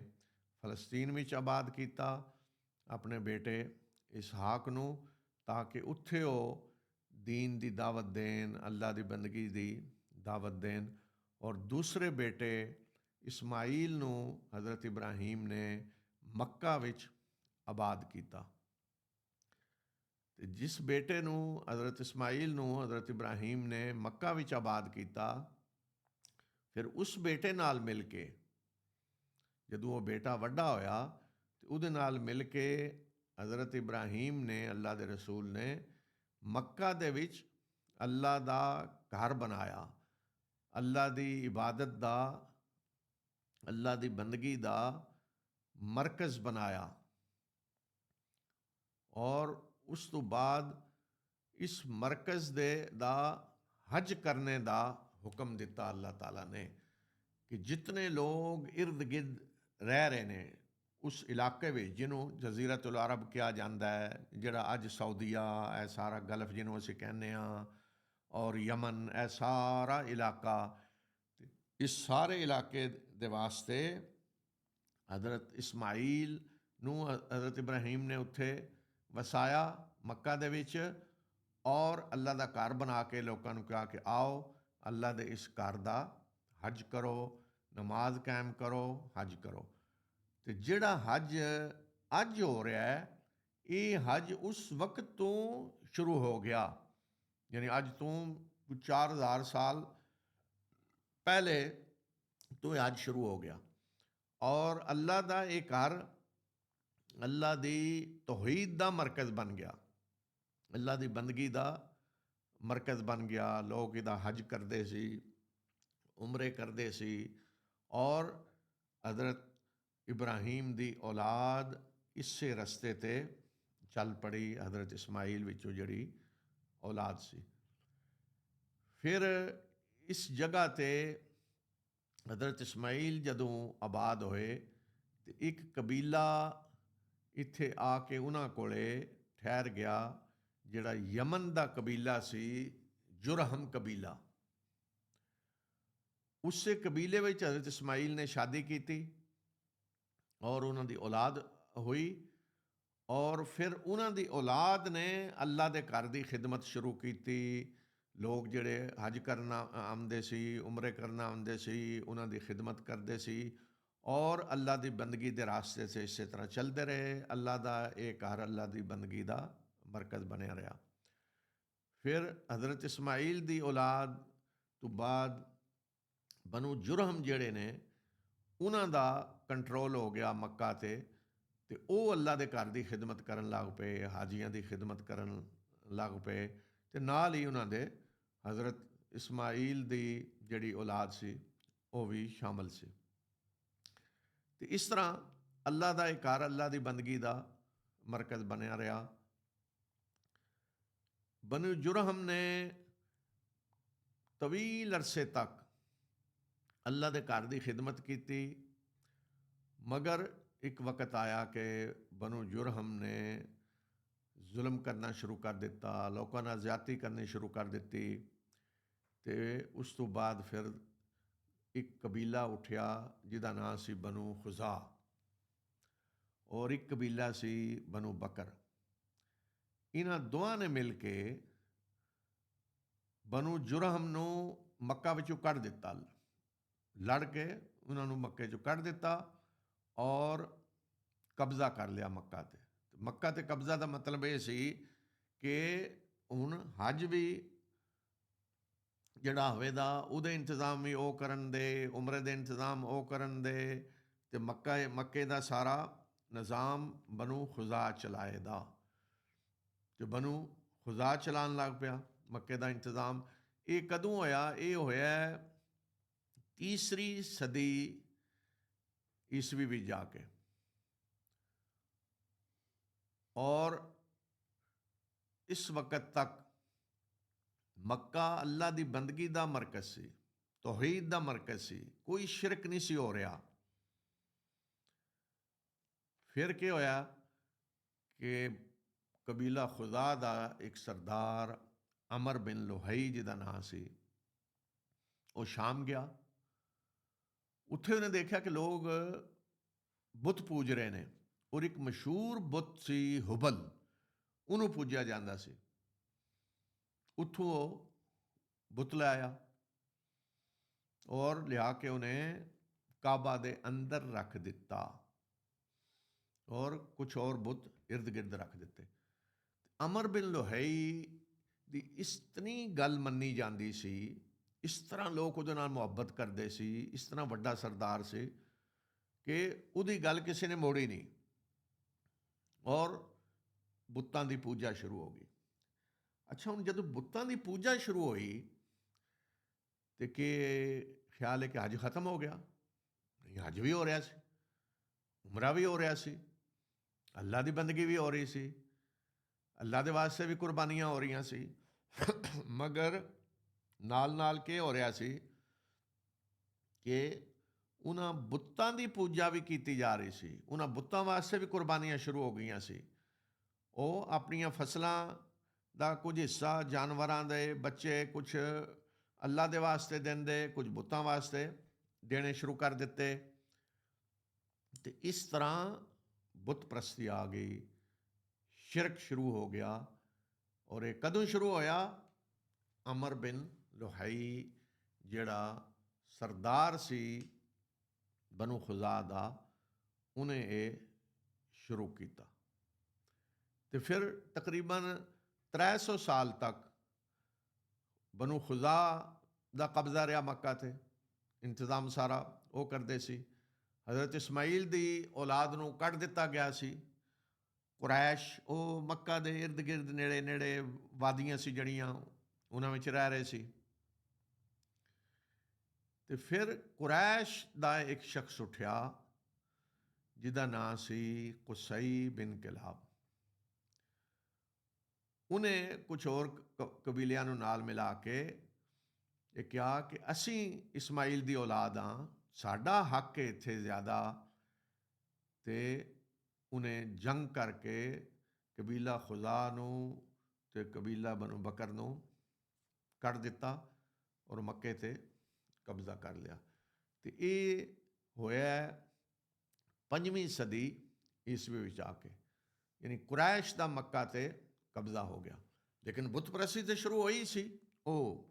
ਫਲਸਤੀਨ ਵਿੱਚ ਆਬਾਦ ਕੀਤਾ, ਆਪਣੇ ਬੇਟੇ ਇਸਹਾਕ ਨੂੰ, ਤਾਂ ਕਿ ਉੱਥੇ ਉਹ ਦੀਨ ਦੀ ਦਾਵਤ ਦੇਣ, ਅੱਲਾਹ ਦੀ ਬੰਦਗੀ ਦੀ ਦਾਵਤ ਦੇਣ। ਔਰ ਦੂਸਰੇ ਬੇਟੇ ਇਸਮਾਈਲ ਨੂੰ ਹਜ਼ਰਤ ਇਬਰਾਹੀਮ ਨੇ ਮੱਕਾ ਵਿੱਚ ਆਬਾਦ ਕੀਤਾ। ਅਤੇ ਜਿਸ ਬੇਟੇ ਨੂੰ, ਹਜ਼ਰਤ ਇਸਮਾਈਲ ਨੂੰ ਹਜ਼ਰਤ ਇਬਰਾਹੀਮ ਨੇ ਮੱਕਾ ਵਿੱਚ ਆਬਾਦ ਕੀਤਾ, ਫਿਰ ਉਸ ਬੇਟੇ ਨਾਲ ਮਿਲ ਕੇ ਜਦੋਂ ਉਹ ਬੇਟਾ ਵੱਡਾ ਹੋਇਆ ਤੇ ਉਹਦੇ ਨਾਲ ਮਿਲ ਕੇ ਹਜ਼ਰਤ ਇਬਰਾਹੀਮ ਨੇ, ਅੱਲਾਹ ਦੇ ਰਸੂਲ ਨੇ, ਮੱਕਾ ਦੇ ਵਿੱਚ ਅੱਲਾਹ ਦਾ ਘਰ ਬਣਾਇਆ, ਅੱਲਾਹ ਦੀ ਇਬਾਦਤ ਦਾ, ਅੱਲਾਹ ਦੀ ਬੰਦਗੀ ਦਾ ਮਰਕਜ਼ ਬਣਾਇਆ। ਔਰ ਉਸ ਤੋਂ ਬਾਅਦ ਇਸ ਮਰਕਜ਼ ਦਾ ਹਜ ਕਰਨੇ ਦਾ ਹੁਕਮ ਦਿੱਤਾ ਅੱਲਾਹ ਤਾਲਾ ਨੇ, ਕਿ ਜਿਤਨੇ ਲੋਕ ਇਰਦ ਗਿਰਦ ਰਹਿ ਰਹੇ ਨੇ ਉਸ ਇਲਾਕੇ ਵਿੱਚ, ਜਿਹਨੂੰ ਜਜ਼ੀਰਤੁਲ ਅਰਬ ਕਿਹਾ ਜਾਂਦਾ ਹੈ, ਜਿਹੜਾ ਅੱਜ ਸਾਊਦੀਆ, ਇਹ ਸਾਰਾ ਗਲਫ ਜਿਹਨੂੰ ਅਸੀਂ ਕਹਿੰਦੇ ਹਾਂ, ਔਰ ਯਮਨ, ਇਹ ਸਾਰਾ ਇਲਾਕਾ, ਇਸ ਸਾਰੇ ਇਲਾਕੇ ਦੇ ਵਾਸਤੇ ਹਜ਼ਰਤ ਇਸਮਾਈਲ ਨੂੰ ਹਜ਼ਰਤ ਇਬਰਾਹੀਮ ਨੇ ਉੱਥੇ ਵਸਾਇਆ ਮੱਕਾ ਦੇ ਵਿੱਚ, ਔਰ ਅੱਲਾਹ ਦਾ ਘਰ ਬਣਾ ਕੇ ਲੋਕਾਂ ਨੂੰ ਕਿਹਾ ਕਿ ਆਓ ਅੱਲਾ ਦੇ ਇਸ ਘਰ ਦਾ ਹਜ ਕਰੋ, ਨਮਾਜ਼ ਕਾਇਮ ਕਰੋ, ਹਜ ਕਰੋ। ਅਤੇ ਜਿਹੜਾ ਹਜ ਅੱਜ ਹੋ ਰਿਹਾ ਹੈ, ਇਹ ਹਜ ਉਸ ਵਕਤ ਤੋਂ ਸ਼ੁਰੂ ਹੋ ਗਿਆ, ਯਾਨੀ ਅੱਜ ਤੋਂ 4000 ਸਾਲ ਪਹਿਲੇ ਤੋਂ ਇਹ ਹਜ ਸ਼ੁਰੂ ਹੋ ਗਿਆ। ਔਰ ਅੱਲਾ ਦਾ ਇਹ ਘਰ ਅੱਲਾ ਦੀ ਤੌਹੀਦ ਦਾ ਮਰਕਜ਼ ਬਣ ਗਿਆ, ਅੱਲਾ ਦੀ ਬੰਦਗੀ ਦਾ ਮਰਕਜ਼ ਬਣ ਗਿਆ। ਲੋਕ ਇਹਦਾ ਹਜ ਕਰਦੇ ਸੀ, ਉਮਰੇ ਕਰਦੇ ਸੀ। ਔਰ ਹਜ਼ਰਤ ਇਬਰਾਹੀਮ ਦੀ ਔਲਾਦ ਇਸੇ ਰਸਤੇ 'ਤੇ ਚੱਲ ਪੜੀ, ਹਜ਼ਰਤ ਇਸਮਾਈਲ ਵਿੱਚੋਂ ਜਿਹੜੀ ਔਲਾਦ ਸੀ। ਫਿਰ ਇਸ ਜਗ੍ਹਾ 'ਤੇ ਹਜ਼ਰਤ ਇਸਮਾਈਲ ਜਦੋਂ ਆਬਾਦ ਹੋਏ ਅਤੇ ਇੱਕ ਕਬੀਲਾ ਇੱਥੇ ਆ ਕੇ ਉਹਨਾਂ ਕੋਲੇ ਠਹਿਰ ਗਿਆ, ਜਿਹੜਾ ਯਮਨ ਦਾ ਕਬੀਲਾ ਸੀ, ਜੁਰਹਮ ਕਬੀਲਾ। ਉਸੇ ਕਬੀਲੇ ਵਿੱਚ ਹਜ਼ਰਤ ਇਸਮਾਈਲ ਨੇ ਸ਼ਾਦੀ ਕੀਤੀ ਔਰ ਉਹਨਾਂ ਦੀ ਔਲਾਦ ਹੋਈ। ਔਰ ਫਿਰ ਉਹਨਾਂ ਦੀ ਔਲਾਦ ਨੇ ਅੱਲਾ ਦੇ ਘਰ ਦੀ ਖਿਦਮਤ ਸ਼ੁਰੂ ਕੀਤੀ। ਲੋਕ ਜਿਹੜੇ ਹਜ ਕਰਨਾ ਆਉਂਦੇ ਸੀ, ਉਮਰੇ ਕਰਨਾ ਆਉਂਦੇ ਸੀ, ਉਹਨਾਂ ਦੀ ਖਿਦਮਤ ਕਰਦੇ ਸੀ ਔਰ ਅੱਲਾ ਦੀ ਬੰਦਗੀ ਦੇ ਰਾਸਤੇ 'ਤੇ ਇਸੇ ਤਰ੍ਹਾਂ ਚੱਲਦੇ ਰਹੇ। ਅੱਲਾ ਦਾ ਇਹ ਘਰ ਅੱਲਾ ਦੀ ਬੰਦਗੀ ਦਾ ਮਰਕਜ਼ ਬਣਿਆ ਰਿਹਾ। ਫਿਰ ਹਜ਼ਰਤ ਇਸਮਾਈਲ ਦੀ ਔਲਾਦ ਤੋਂ ਬਾਅਦ ਬਨੂ ਜੁਰਹਮ ਜਿਹੜੇ ਨੇ, ਉਹਨਾਂ ਦਾ ਕੰਟਰੋਲ ਹੋ ਗਿਆ ਮੱਕਾ 'ਤੇ, ਅਤੇ ਉਹ ਅੱਲਾ ਦੇ ਘਰ ਦੀ ਖਿਦਮਤ ਕਰਨ ਲੱਗ ਪਏ, ਹਾਜੀਆਂ ਦੀ ਖਿਦਮਤ ਕਰਨ ਲੱਗ ਪਏ। ਅਤੇ ਨਾਲ ਹੀ ਉਹਨਾਂ ਦੇ ਹਜ਼ਰਤ ਇਸਮਾਈਲ ਦੀ ਜਿਹੜੀ ਔਲਾਦ ਸੀ ਉਹ ਵੀ ਸ਼ਾਮਲ ਸੀ। ਅਤੇ ਇਸ ਤਰ੍ਹਾਂ ਅੱਲਾ ਦਾ ਇਹ ਘਰ ਅੱਲਾ ਦੀ ਬੰਦਗੀ ਦਾ ਮਰਕਜ਼ ਬਣਿਆ ਰਿਹਾ। ਬਨੂ ਜੁਰਹਮ ਨੇ ਤਵੀਲ ਅਰਸੇ ਤੱਕ ਅੱਲਾ ਦੇ ਘਰ ਦੀ ਖਿਦਮਤ ਕੀਤੀ, ਮਗਰ ਇੱਕ ਵਕਤ ਆਇਆ ਕਿ ਬਨੂ ਜੁਰਹਮ ਨੇ ਜ਼ੁਲਮ ਕਰਨਾ ਸ਼ੁਰੂ ਕਰ ਦਿੱਤਾ, ਲੋਕਾਂ ਨਾਲ ਜ਼ਿਆਦਤੀ ਕਰਨੀ ਸ਼ੁਰੂ ਕਰ ਦਿੱਤੀ। ਅਤੇ ਉਸ ਤੋਂ ਬਾਅਦ ਫਿਰ ਇੱਕ ਕਬੀਲਾ ਉੱਠਿਆ ਜਿਹਦਾ ਨਾਂ ਸੀ ਬਨੂ ਖੁਜ਼ਾ, ਔਰ ਇੱਕ ਕਬੀਲਾ ਸੀ ਬਨੂ ਬਕਰ। ਇਹਨਾਂ ਦੋਵਾਂ ਨੇ ਮਿਲ ਕੇ ਬਨੂ ਜੁਰਹਮ ਨੂੰ ਮੱਕਾ ਵਿੱਚੋਂ ਕੱਢ ਦਿੱਤਾ, ਲੜ ਕੇ ਉਹਨਾਂ ਨੂੰ ਮੱਕੇ 'ਚੋਂ ਕੱਢ ਦਿੱਤਾ ਔਰ ਕਬਜ਼ਾ ਕਰ ਲਿਆ ਮੱਕਾ 'ਤੇ। ਮੱਕਾ 'ਤੇ ਕਬਜ਼ਾ ਦਾ ਮਤਲਬ ਇਹ ਸੀ ਕਿ ਹੁਣ ਹਜ ਵੀ ਜਿਹੜਾ ਹੋਵੇਗਾ ਉਹਦੇ ਇੰਤਜ਼ਾਮ ਵੀ ਉਹ ਕਰਨ ਦੇ, ਉਮਰੇ ਦੇ ਇੰਤਜ਼ਾਮ ਉਹ ਕਰਨ ਦੇ, ਅਤੇ ਮੱਕੇ ਦਾ ਸਾਰਾ ਨਿਜ਼ਾਮ ਬਨੂ ਖੁਜ਼ਾ ਚਲਾਏਦਾ। ਅਤੇ ਬਨੂ ਖੁਜ਼ਾ ਚਲਾਉਣ ਲੱਗ ਪਿਆ ਮੱਕੇ ਦਾ ਇੰਤਜ਼ਾਮ। ਇਹ ਕਦੋਂ ਹੋਇਆ? ਇਹ ਹੋਇਆ 3 ਸਦੀ ਈਸਵੀ ਵਿੱਚ ਜਾ ਕੇ। ਔਰ ਇਸ ਵਕਤ ਤੱਕ ਮੱਕਾ ਅੱਲਾ ਦੀ ਬੰਦਗੀ ਦਾ ਮਰਕਜ਼ ਸੀ, ਤੌਹੀਦ ਦਾ ਮਰਕਜ਼ ਸੀ, ਕੋਈ ਸ਼ਿਰਕ ਨਹੀਂ ਸੀ ਹੋ ਰਿਹਾ। ਫਿਰ ਕੀ ਹੋਇਆ ਕਿ ਕਬੀਲਾ ਖੁਜ਼ਾ ਦਾ ਇੱਕ ਸਰਦਾਰ ਅਮਰ ਬਿਨ ਲੁਹਈ ਜਿਹਦਾ ਨਾਂ ਸੀ, ਉਹ ਸ਼ਾਮ ਗਿਆ। ਉੱਥੇ ਉਹਨੇ ਦੇਖਿਆ ਕਿ ਲੋਕ ਬੁੱਤ ਪੂਜ ਰਹੇ ਨੇ, ਔਰ ਇੱਕ ਮਸ਼ਹੂਰ ਬੁੱਤ ਸੀ ਹੁਬਲ, ਉਹਨੂੰ ਪੂਜਿਆ ਜਾਂਦਾ ਸੀ। ਉੱਥੋਂ ਉਹ ਬੁੱਤ ਲੈ ਆਇਆ ਔਰ ਲਿਆ ਕੇ ਉਹਨੇ ਕਾਬਾ ਦੇ ਅੰਦਰ ਰੱਖ ਦਿੱਤਾ ਔਰ ਕੁਛ ਹੋਰ ਬੁੱਤ ਇਰਦ ਗਿਰਦ ਰੱਖ ਦਿੱਤੇ। ਅਮਰ ਬਿਨ ਲੁਹਈ ਦੀ ਇਤਨੀ ਗੱਲ ਮੰਨੀ ਜਾਂਦੀ ਸੀ, ਇਸ ਤਰ੍ਹਾਂ ਲੋਕ ਉਹਦੇ ਨਾਲ ਮੁਹੱਬਤ ਕਰਦੇ ਸੀ, ਇਸ ਤਰ੍ਹਾਂ ਵੱਡਾ ਸਰਦਾਰ ਸੀ ਕਿ ਉਹਦੀ ਗੱਲ ਕਿਸੇ ਨੇ ਮੋੜੀ ਨਹੀਂ ਔਰ ਬੁੱਤਾਂ ਦੀ ਪੂਜਾ ਸ਼ੁਰੂ ਹੋ ਗਈ। ਅੱਛਾ, ਹੁਣ ਜਦੋਂ ਬੁੱਤਾਂ ਦੀ ਪੂਜਾ ਸ਼ੁਰੂ ਹੋਈ ਤੇ ਕਿ ਖਿਆਲ ਹੈ ਕਿ ਹਜ ਖਤਮ ਹੋ ਗਿਆ? ਨਹੀਂ, ਹਜ ਵੀ ਹੋ ਰਿਹਾ ਸੀ, ਉਮਰਾ ਵੀ ਹੋ ਰਿਹਾ ਸੀ, ਅੱਲਾ ਦੀ ਬੰਦਗੀ ਵੀ ਹੋ ਰਹੀ ਸੀ, ਅੱਲਾ ਦੇ ਵਾਸਤੇ ਵੀ ਕੁਰਬਾਨੀਆਂ ਹੋ ਰਹੀਆਂ ਸੀ। ਮਗਰ ਨਾਲ ਨਾਲ ਕੀ ਹੋ ਰਿਹਾ ਸੀ ਕਿ ਉਹਨਾਂ ਬੁੱਤਾਂ ਦੀ ਪੂਜਾ ਵੀ ਕੀਤੀ ਜਾ ਰਹੀ ਸੀ, ਉਹਨਾਂ ਬੁੱਤਾਂ ਵਾਸਤੇ ਵੀ ਕੁਰਬਾਨੀਆਂ ਸ਼ੁਰੂ ਹੋ ਗਈਆਂ ਸੀ। ਉਹ ਆਪਣੀਆਂ ਫਸਲਾਂ ਦਾ ਕੁਝ ਹਿੱਸਾ, ਜਾਨਵਰਾਂ ਦੇ ਬੱਚੇ ਕੁਛ ਅੱਲਾ ਦੇ ਵਾਸਤੇ ਦਿੰਦੇ, ਕੁਝ ਬੁੱਤਾਂ ਵਾਸਤੇ ਦੇਣੇ ਸ਼ੁਰੂ ਕਰ ਦਿੱਤੇ। ਅਤੇ ਇਸ ਤਰ੍ਹਾਂ ਬੁੱਤ ਪ੍ਰਸਤੀ ਆ ਗਈ, ਸ਼ਿਰਕ ਸ਼ੁਰੂ ਹੋ ਗਿਆ। ਔਰ ਇਹ ਕਦੋਂ ਸ਼ੁਰੂ ਹੋਇਆ? ਅਮਰ ਬਿਨ ਲੁਹਈ ਜਿਹੜਾ ਸਰਦਾਰ ਸੀ ਬਨੂ ਖੁਜ਼ਾ ਦਾ, ਉਹਨੇ ਇਹ ਸ਼ੁਰੂ ਕੀਤਾ। ਅਤੇ ਫਿਰ ਤਕਰੀਬਨ 300 ਸਾਲ ਤੱਕ ਬਨੂ ਖੁਜ਼ਾ ਦਾ ਕਬਜ਼ਾ ਰਿਹਾ ਮੱਕਾ 'ਤੇ। ਇੰਤਜ਼ਾਮ ਸਾਰਾ ਉਹ ਕਰਦੇ ਸੀ। ਹਜ਼ਰਤ ਇਸਮਾਈਲ ਦੀ ਔਲਾਦ ਨੂੰ ਕੱਢ ਦਿੱਤਾ ਗਿਆ ਸੀ। ਕੁਰੈਸ਼ ਉਹ ਮੱਕਾ ਦੇ ਇਰਦ ਗਿਰਦ ਨੇੜੇ ਨੇੜੇ ਵਾਦੀਆਂ ਸੀ ਜਿਹੜੀਆਂ, ਉਹਨਾਂ ਵਿੱਚ ਰਹਿ ਰਹੇ ਸੀ। ਅਤੇ ਫਿਰ ਕੁਰੈਸ਼ ਦਾ ਇੱਕ ਸ਼ਖਸ ਉੱਠਿਆ ਜਿਹਦਾ ਨਾਂ ਸੀ ਕੁਸਈ ਬਿਨ ਕਿਲਾਬ। ਉਹਨੇ ਕੁਛ ਹੋਰ ਕਬੀਲਿਆਂ ਨੂੰ ਨਾਲ ਮਿਲਾ ਕੇ ਇਹ ਕਿਹਾ ਕਿ ਅਸੀਂ ਇਸਮਾਈਲ ਦੀ ਔਲਾਦ ਹਾਂ, ਸਾਡਾ ਹੱਕ ਹੈ ਇੱਥੇ ਜ਼ਿਆਦਾ। ਅਤੇ ਉਹਨੇ ਜੰਗ ਕਰਕੇ ਕਬੀਲਾ ਖੁਜ਼ਾ ਨੂੰ ਅਤੇ ਕਬੀਲਾ ਬਨੂ ਬਕਰ ਨੂੰ ਕੱਢ ਦਿੱਤਾ ਔਰ ਮੱਕੇ 'ਤੇ ਕਬਜ਼ਾ ਕਰ ਲਿਆ। ਅਤੇ ਇਹ ਹੋਇਆ 5ਵੀਂ ਸਦੀ ਈਸਵੀ ਵਿੱਚ ਆ ਕੇ, ਯਾਨੀ ਕੁਰੈਸ਼ ਦਾ ਮੱਕਾ 'ਤੇ ਕਬਜ਼ਾ ਹੋ ਗਿਆ। ਲੇਕਿਨ ਬੁੱਤ ਪ੍ਰਸਤੀ ਤਾਂ ਸ਼ੁਰੂ ਹੋਈ ਸੀ, ਉਹ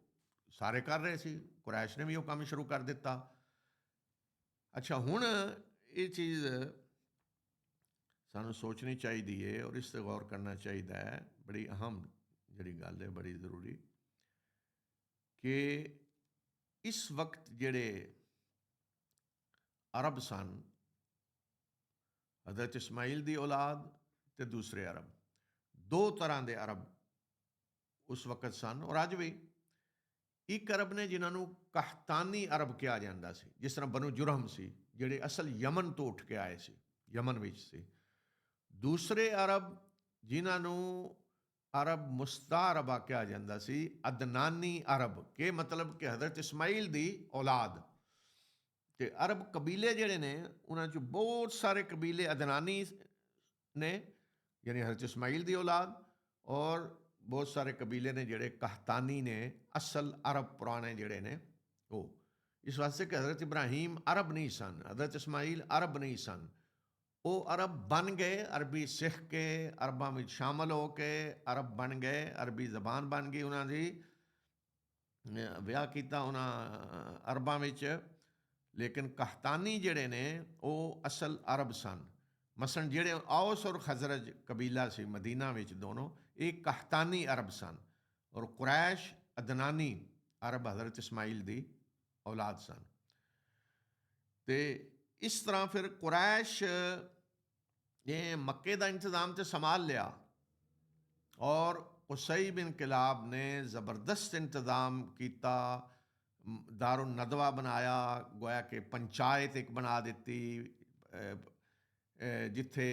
ਸਾਰੇ ਕਰ ਰਹੇ ਸੀ, ਕੁਰੈਸ਼ ਨੇ ਵੀ ਉਹ ਕੰਮ ਸ਼ੁਰੂ ਕਰ ਦਿੱਤਾ। ਅੱਛਾ, ਹੁਣ ਇਹ ਚੀਜ਼ ਸਾਨੂੰ ਸੋਚਣੀ ਚਾਹੀਦੀ ਹੈ ਔਰ ਇਸ 'ਤੇ ਗੌਰ ਕਰਨਾ ਚਾਹੀਦਾ ਹੈ, ਬੜੀ ਅਹਿਮ ਜਿਹੜੀ ਗੱਲ ਹੈ, ਬੜੀ ਜ਼ਰੂਰੀ, ਕਿ ਇਸ ਵਕਤ ਜਿਹੜੇ ਅਰਬ ਸਨ, ਹਜ਼ਰਤ ਇਸਮਾਈਲ ਦੀ ਔਲਾਦ ਅਤੇ ਦੂਸਰੇ ਅਰਬ, ਦੋ ਤਰ੍ਹਾਂ ਦੇ ਅਰਬ ਉਸ ਵਕਤ ਸਨ ਔਰ ਅੱਜ ਵੀ। ਇੱਕ ਅਰਬ ਨੇ ਜਿਨ੍ਹਾਂ ਨੂੰ ਕਹਤਾਨੀ ਅਰਬ ਕਿਹਾ ਜਾਂਦਾ ਸੀ, ਜਿਸ ਤਰ੍ਹਾਂ ਬਨੂ ਜੁਰਹਮ ਸੀ, ਜਿਹੜੇ ਅਸਲ ਯਮਨ ਤੋਂ ਉੱਠ ਕੇ ਆਏ ਸੀ, ਯਮਨ ਵਿੱਚ ਸੀ। ਦੂਸਰੇ ਅਰਬ ਜਿਨ੍ਹਾਂ ਨੂੰ ਅਰਬ ਮੁਸਤਾਰਬਾ ਕਿਹਾ ਜਾਂਦਾ ਸੀ, ਅਦਨਾਨੀ ਅਰਬ, ਕਿ ਮਤਲਬ ਕਿ ਹਜ਼ਰਤ ਇਸਮਾਈਲ ਦੀ ਔਲਾਦ। ਅਤੇ ਅਰਬ ਕਬੀਲੇ ਜਿਹੜੇ ਨੇ, ਉਹਨਾਂ 'ਚ ਬਹੁਤ ਸਾਰੇ ਕਬੀਲੇ ਅਦਨਾਨੀ ਨੇ, ਯਾਨੀ ਹਜ਼ਰਤ ਇਸਮਾਈਲ ਦੀ ਔਲਾਦ, ਔਰ ਬਹੁਤ ਸਾਰੇ ਕਬੀਲੇ ਨੇ ਜਿਹੜੇ ਕਹਤਾਨੀ ਨੇ, ਅਸਲ ਅਰਬ ਪੁਰਾਣੇ ਜਿਹੜੇ ਨੇ ਉਹ। ਇਸ ਵਾਸਤੇ ਕਿ ਹਜ਼ਰਤ ਇਬਰਾਹੀਮ ਅਰਬ ਨਹੀਂ ਸਨ, ਹਜ਼ਰਤ ਇਸਮਾਈਲ ਅਰਬ ਨਹੀਂ ਸਨ। ਉਹ ਅਰਬ ਬਣ ਗਏ, ਅਰਬੀ ਸਿੱਖ ਕੇ, ਅਰਬਾਂ ਵਿੱਚ ਸ਼ਾਮਲ ਹੋ ਕੇ ਅਰਬ ਬਣ ਗਏ, ਅਰਬੀ ਜ਼ਬਾਨ ਬਣ ਗਈ ਉਹਨਾਂ ਦੀ, ਵਿਆਹ ਕੀਤਾ ਉਹਨਾਂ ਅਰਬਾਂ ਵਿੱਚ। ਲੇਕਿਨ ਕਹਤਾਨੀ ਜਿਹੜੇ ਨੇ ਉਹ ਅਸਲ ਅਰਬ ਸਨ। ਮਸਲਨ ਜਿਹੜੇ ਔਸ ਔਰ ਖਜ਼ਰਜ ਕਬੀਲਾ ਸੀ ਮਦੀਨਾ ਵਿੱਚ ਦੋਨੋਂ, ਇਹ ਕਹਤਾਨੀ ਅਰਬ ਸਨ, ਔਰ ਕੁਰੈਸ਼ ਅਦਨਾਨੀ ਅਰਬ ਹਜ਼ਰਤ ਇਸਮਾਈਲ ਦੀ ਔਲਾਦ ਸਨ। ਅਤੇ ਇਸ ਤਰ੍ਹਾਂ ਫਿਰ ਕੁਰੈਸ਼ ਨੇ ਮੱਕੇ ਦਾ ਇੰਤਜ਼ਾਮ ਤੇ ਸੰਭਾਲ ਲਿਆ ਔਰ ਕੁਸਈ ਬਿਨ ਕਿਲਾਬ ਨੇ ਜ਼ਬਰਦਸਤ ਇੰਤਜ਼ਾਮ ਕੀਤਾ, ਦਾਰੁਨ ਨਦਵਾ ਬਣਾਇਆ, ਗੋਇਆ ਕਿ ਪੰਚਾਇਤ ਇੱਕ ਬਣਾ ਦਿੱਤੀ, ਜਿੱਥੇ